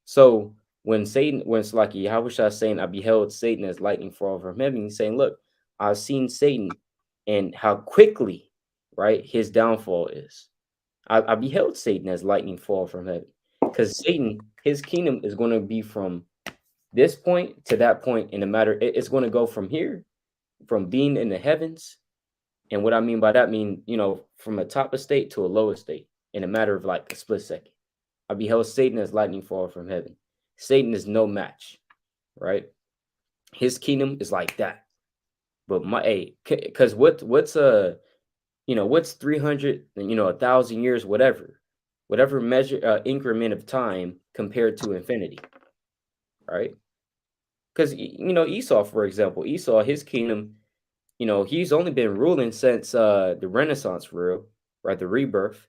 So when it's like Yahweh saying, I beheld Satan as lightning fall from heaven, he's saying, look, I've seen Satan and how quickly, right, his downfall is. I beheld Satan as lightning fall from heaven. Because Satan, his kingdom is going to be from this point to that point in a matter. It's going to go from here, from being in the heavens. And what I mean by that, from a top estate to a low estate in a matter of like a split second. I beheld Satan as lightning fall from heaven. Satan is no match, right? His kingdom is like that. But because what's 300, 1,000 years, whatever measure increment of time compared to infinity, right? Because Esau, for example, his kingdom, he's only been ruling since the Renaissance rule, right? The rebirth.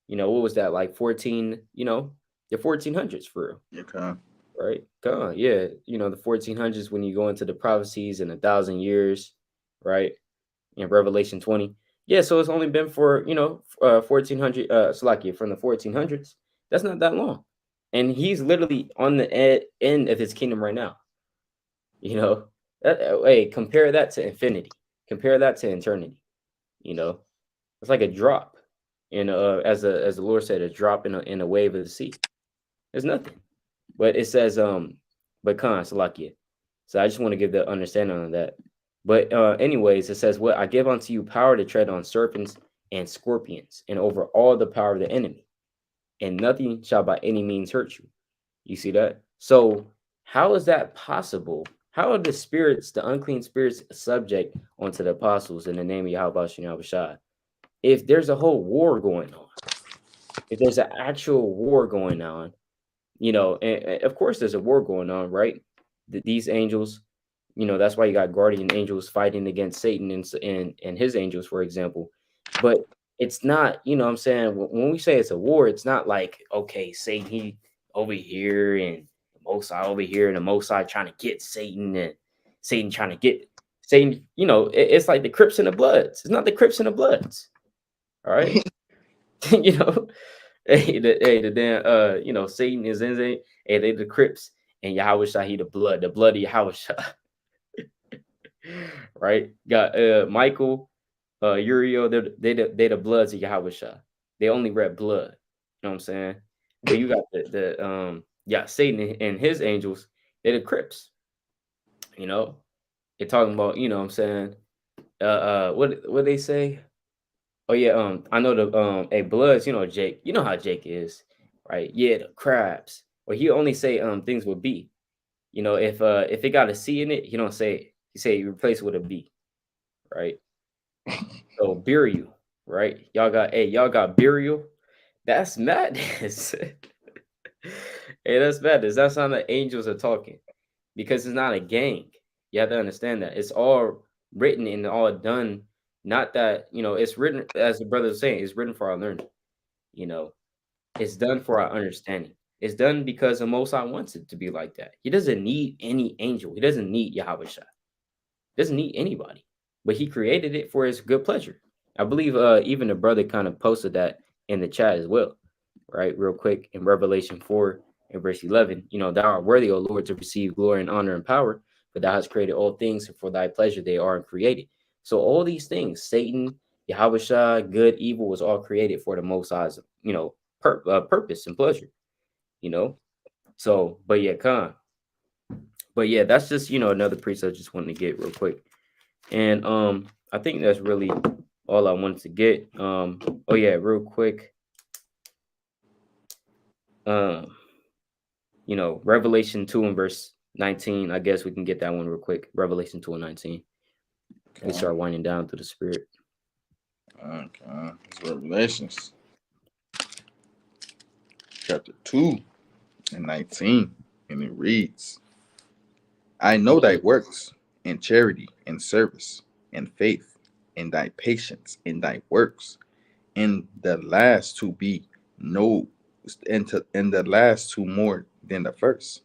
What was that like 14? The 1400s for real. Okay. Right? God, yeah. The 1400s when you go into the prophecies in 1,000 years, right? In Revelation 20. Yeah, so it's only been for, 1400, Salakia, from the 1400s. That's not that long. And he's literally on the end of his kingdom right now. Hey, compare that to infinity. Compare that to eternity. You know, it's like a drop as the Lord said, a drop in a wave of the sea. There's nothing. But it says, but Khan, Salakia. So I just want to give the understanding on that. But anyways, it says, "What I give unto you power to tread on serpents and scorpions, and over all the power of the enemy, and nothing shall by any means hurt you." You see that? So how is that possible? How are the spirits, the unclean spirits, subject onto the apostles in the name of Yahweh Shai? If there's a whole war going on, if there's an actual war going on, and of course there's a war going on, right? These angels, that's why you got guardian angels fighting against Satan and his angels, for example. But it's not, what I'm saying, when we say it's a war, it's not like, okay, Satan, he over here and Mosai over here, and the Mosai trying to get Satan, and Satan trying to get Satan. It's like the Crips and the Bloods. It's not the Crips and the Bloods. All right. you know, the damn Satan is in it, and they the Crips, and Yahweh Shah, he the blood of Yahweh Shah. Right? Got Michael, Uriel, they the bloods of Yahweh Shah. They only red blood. You know what I'm saying? But you got Satan and his angels, they the Crips, you know. They're talking about, what I'm saying? What they say? Oh yeah, I know the hey Bloods, Jake, you know how Jake is, right? Yeah, the crabs. Or he only say things with B. If it got a C in it, he don't say it. He say he replace it with a B, right? So burial, right? Y'all got burial. That's madness. Hey, that's madness. That's how the angels are talking. Because it's not a gang. You have to understand that. It's all written and all done. Not that, it's written, as the brother was saying, it's written for our learning. You know, it's done for our understanding. It's done because the Most High wants it to be like that. He doesn't need any angel. He doesn't need Yahweh Shah. Doesn't need anybody, but he created it for his good pleasure. I believe even the brother kind of posted that in the chat as well, right? Real quick in Revelation 4 and verse 11, thou art worthy, O Lord, to receive glory and honor and power, for thou hast created all things, and for thy pleasure they are created. So all these things, Satan, Yahweh Shah, good, evil, was all created for the Most High's, purpose and pleasure, you know. So, but yeah, that's just another precept I just wanted to get real quick. And I think that's really all I wanted to get. Oh yeah, real quick. Um, Revelation 2 and verse 19. I guess we can get that one real quick. Revelation 2 and 19. We Okay. start winding down through the spirit. Okay. It's Revelations chapter 2 and 19. And it reads, I know thy Mhm. works, and charity, and service, and faith, and thy patience, and thy works, and the last to be no, and the last to more than the first.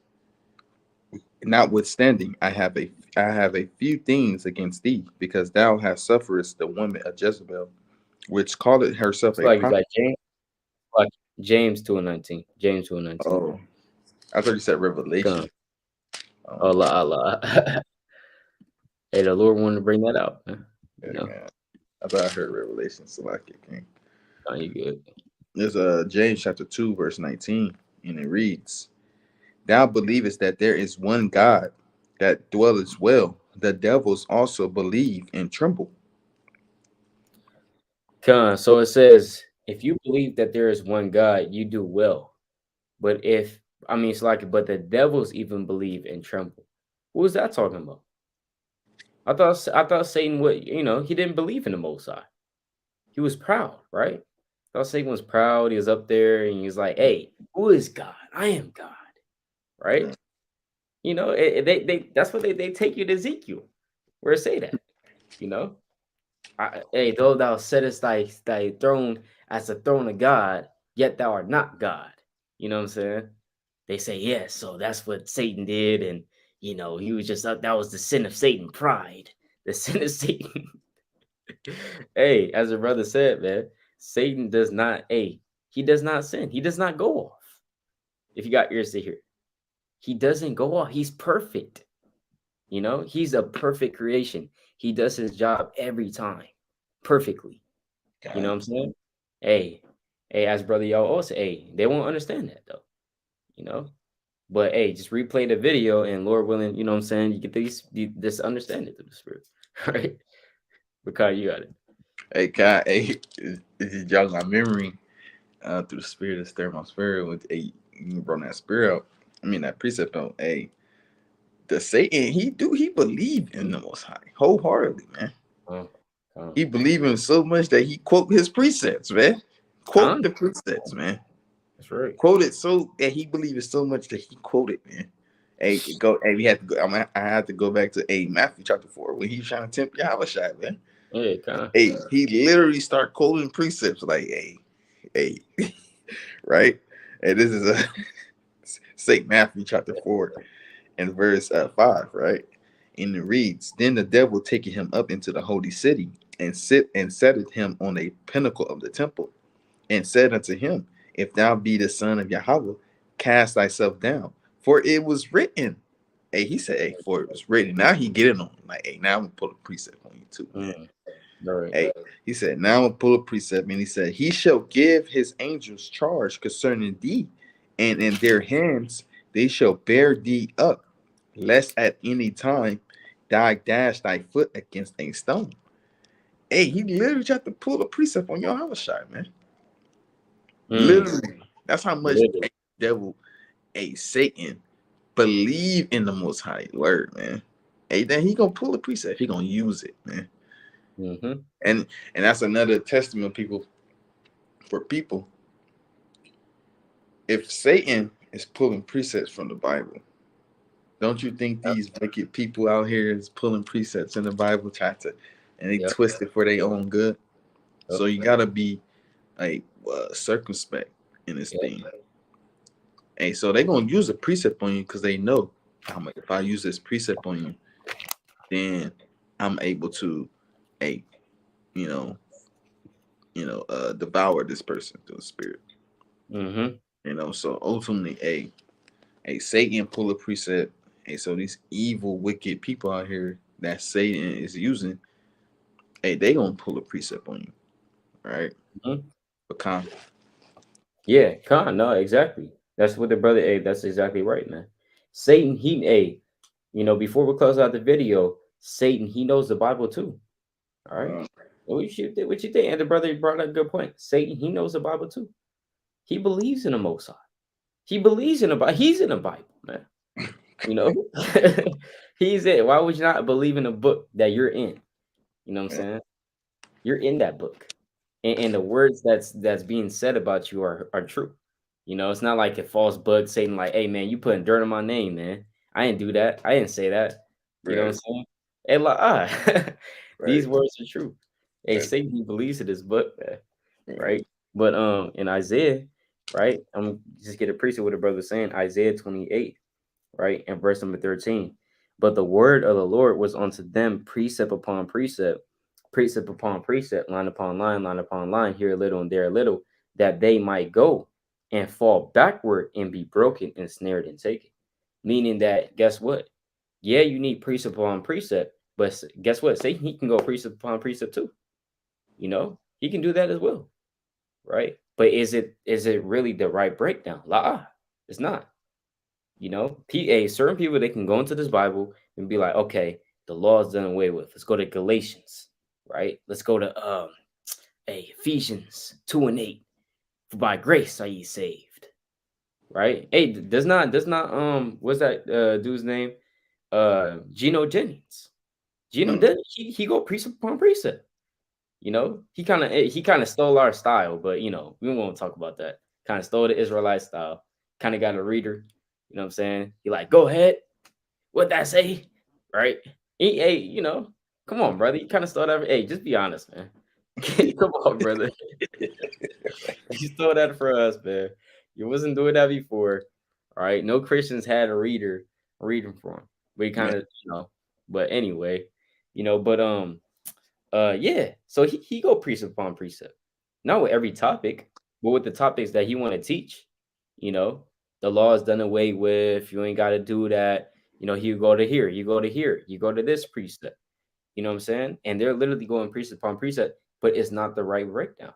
Notwithstanding, I have a few things against thee, because thou hast suffered the woman of Jezebel, which calleth herself It's a like prophet. James 2 and 19. James 2 and 19. Oh, I thought you said Come. Revelation. Oh my Allah, Allah. Hey, the Lord wanted to bring that out, man. You know, God. I thought I heard Revelation, so like it came. no, you good. There's James chapter 2, verse 19, and it reads, Thou believest that there is one God that dwelleth well. The devils also believe and tremble. Come. So it says, if you believe that there is one God, you do well. But it's like, but the devils even believe and tremble. Who is that talking about? I thought Satan would, he didn't believe in the Most High. He was proud, right? I thought Satan was proud. He was up there and he was like, "Hey, who is God? I am God," right? Yeah. They that's what they take you to Ezekiel, where it say that, you know. Hey, though thou settest thy throne as the throne of God, yet thou art not God. You know what I'm saying? They say yes, so that's what Satan did, and he was just that was the sin of Satan, pride, the sin of Satan. Hey, as a brother said, man, Satan does not. Hey, he does not sin. He does not go off. If you got ears to hear, he doesn't go off. He's perfect. He's a perfect creation. He does his job every time perfectly. You know God. what I'm saying? Hey, as brother y'all also, hey, they won't understand that though. You know, But hey, just replay the video, and Lord willing, you know what I'm saying, you get this understanding through the spirit. Right? Because you got it. Hey, Kai, hey, it jogs my memory through the spirit that stirred my spirit with you brought that spirit out. I mean that precept out. Hey, the Satan, he believed in the Most High wholeheartedly, man. Come, come, He believed in him so much that he quote his precepts, man. Quote come. the precepts, man. That's right. Quoted so that he believed it so much that he quoted, man. Hey, go. Hey, we had to go. I had to go back to Matthew chapter 4 when he was trying to tempt Yahweh shot, man. Yeah, come. Hey, he literally start quoting precepts like, hey, right? And this is a Saint Matthew chapter 4 and verse 5, right? And it reads, "Then the devil taking him up into the holy city and setteth him on a pinnacle of the temple, and said unto him, If thou be the son of Yahweh, cast thyself down, for it was written." Hey, he said, "Hey, for it was written." Now he getting on him like, "Hey, now I'm gonna put a precept on you too, man." Mm, all right. Hey, he said, "Now I'm gonna pull a precept," and he said, "He shall give his angels charge concerning thee, and in their hands they shall bear thee up, lest at any time thou dash thy foot against a stone." Hey, he literally tried to pull a precept on your house shot, man. Mm, Literally, that's how much literally. a devil, a Satan, believe in the Most High word, man. Hey, then he gonna pull a precept. He gonna use it, man. Mm-hmm. And that's another testament, people, for people. If Satan is pulling precepts from the Bible, don't you think Yep. these wicked people out here is pulling precepts in the Bible, try to, and they Yep. twist it for their own good? Yep. So you gotta be like circumspect in this Yep. thing. Hey, so they gonna use a precept on you because they know, if I use this precept on you, then I'm able to, hey, you know, devour this person through the spirit. Mm-hmm. So ultimately, a Satan pull a precept. Hey, so these evil, wicked people out here that Satan is using, hey, they gonna pull a precept on you, right? Mm-hmm. But con, Yeah, Khan, no, exactly. That's what the brother, hey, that's exactly right, man. Satan, before we close out the video, Satan, he knows the Bible too. All right. uh, What you think? And the brother brought up a good point. Satan, he knows the Bible too. He believes in the Most High. He believes in the Bible. He's in the Bible, man. You know, he's in. Why would you not believe in a book that you're in? You know what I'm saying? You're in that book, and the words that's being said about you are true. It's not like a false book saying like, "Hey, man, you putting dirt on my name, man. I didn't do that. I didn't say that." You know what I'm right, saying? Hey, like, these right, words are true. Hey, right, Satan he believes in this book, man, right. right? But in Isaiah, right? I'm just get a precept what the brother saying. Isaiah 28, right? And verse number 13. But the word of the Lord was unto them precept upon precept, precept upon precept, line upon line, here a little and there a little, that they might go and fall backward and be broken and snared and taken. Meaning that, guess what? Yeah, you need precept upon precept, but guess what? Satan, he can go precept upon precept too. He can do that as well, right? But is it really the right breakdown? La, it's not. Certain people they can go into this Bible and be like, okay, the law is done away with. Let's go to Galatians, right? Let's go to Ephesians 2:8. For by grace are ye saved, right? Hey, does not what's that dude's name? Geno Jennings. Geno Mm, did he go precept upon precept. He kind of stole our style, but we won't talk about that. Kind of stole the Israelite style. Kind of got a reader. You know what I'm saying? He like, go ahead. What that say? Right? Hey, come on, brother. You kind of stole that. Hey, just be honest, man. Come on, brother. You stole that for us, man. You wasn't doing that before. All right. No Christians had a reader reading for him. But he man, kind of, but anyway, but yeah. So he go precept upon precept. Not with every topic, but with the topics that he want to teach. You know, the law is done away with. You ain't got to do that. You go to here, you go to here, you go to this precept. You know what I'm saying? And they're literally going precept upon precept, but it's not the right breakdown.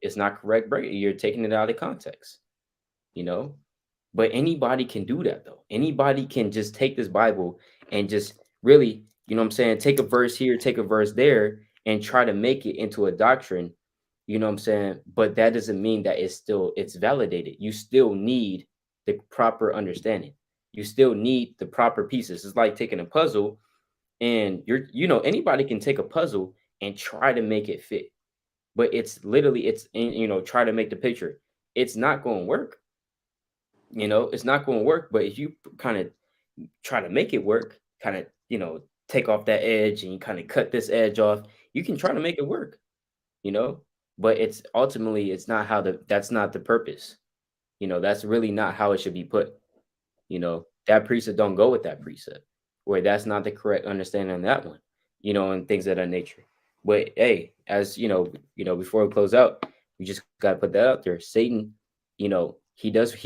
It's not correct break. You're taking it out of context. You know, But anybody can do that though. Anybody can just take this Bible and just really, you know what I'm saying, take a verse here, take a verse there, and try to make it into a doctrine. You know what I'm saying? But that doesn't mean that it's validated. You still need the proper understanding. You still need the proper pieces. It's like taking a puzzle and anybody can take a puzzle and try to make it fit. But it's literally try to make the picture. It's not going to work. It's not going to work. But if you kind of try to make it work, kind of, take off that edge and you kind of cut this edge off, you can try to make it work, you know, but it's ultimately, it's not that's not the purpose. That's really not how it should be put. That precept don't go with that precept, or that's not the correct understanding on that one, and things of that nature. But hey, as before we close out, we just gotta put that out there. Satan, he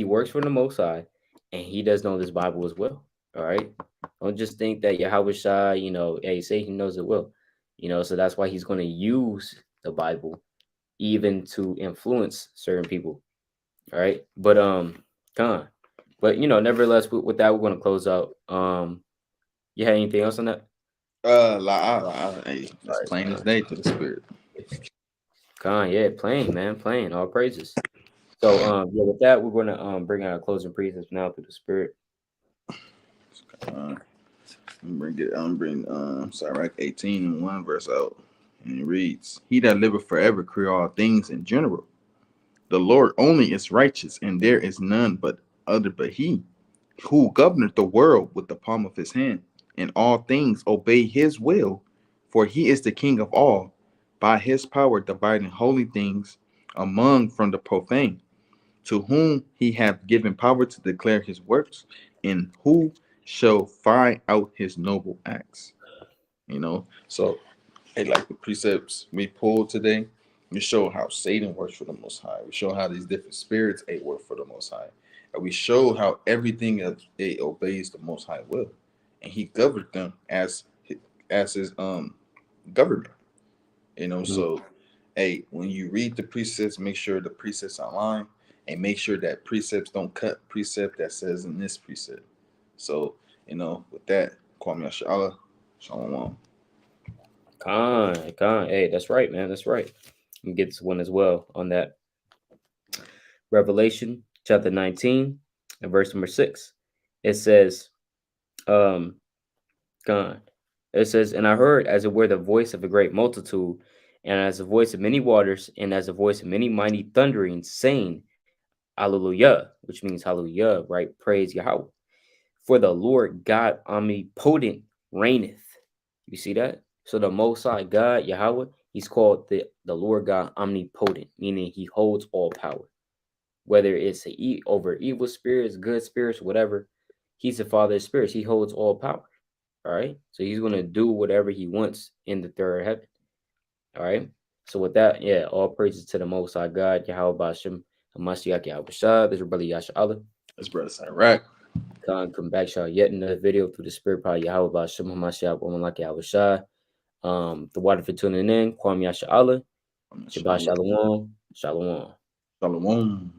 works for the Most High, and he does know this Bible as well. All right, don't just think that Yahweh Shai, hey, Satan knows it well, so that's why he's going to use the Bible even to influence certain people. All right, but come on. But nevertheless, with that, we're gonna close out. You had anything else on that? Hey, All it's right, plain as day to the spirit. Con, yeah, playing, man, playing. All praises. So, yeah, with that, we're gonna bring out our closing precepts now through the Spirit. I'm bring Sirach 18:1 verse out. And it reads, He that liveth forever create all things in general. The Lord only is righteous, and there is none but other but he, who governeth the world with the palm of his hand, and all things obey his will, for he is the king of all, by his power dividing holy things among from the profane, to whom he hath given power to declare his works, and who shall find out his noble acts. So hey, like the precepts we pulled today, we show how Satan works for the Most High. We show how these different spirits work for the Most High, and we show how everything it obeys the Most High will, and He governed them as His government. Mhm. So hey, when you read the precepts, make sure the precepts online, and make sure that precepts don't cut precept that says in this precept. So with that, Kwame Ashala, Shalom. Con. Hey, that's right, man. That's right. Let me get this one as well on that. Revelation chapter 19 and verse number 6. It says, um, God. It says, and I heard as it were the voice of a great multitude, and as the voice of many waters, and as the voice of many mighty thunderings, saying, Hallelujah, which means hallelujah, right? Praise Yahweh. For the Lord God omnipotent reigneth. You see that? So the Most High God, Yahweh, he's called the Lord God omnipotent, meaning he holds all power. Whether it's over evil spirits, good spirits, whatever, he's the Father of spirits. He holds all power. All right. So he's going to do whatever he wants in the third heaven. All right. So with that, yeah, all praises to the Most High God, Yahweh Bashem, Hamashiach Yahweh Shah. This is your brother Yasha Allah. That's Brother Sirach. Come back, y'all. Yet another video through the Spirit Power Yahweh Bashem, Hamashiach, Woman like Yahweh Shah. The water for tuning in, Kwame Yasha Allah. Shabbat Shalom. Shalom. Shalom. Shalom.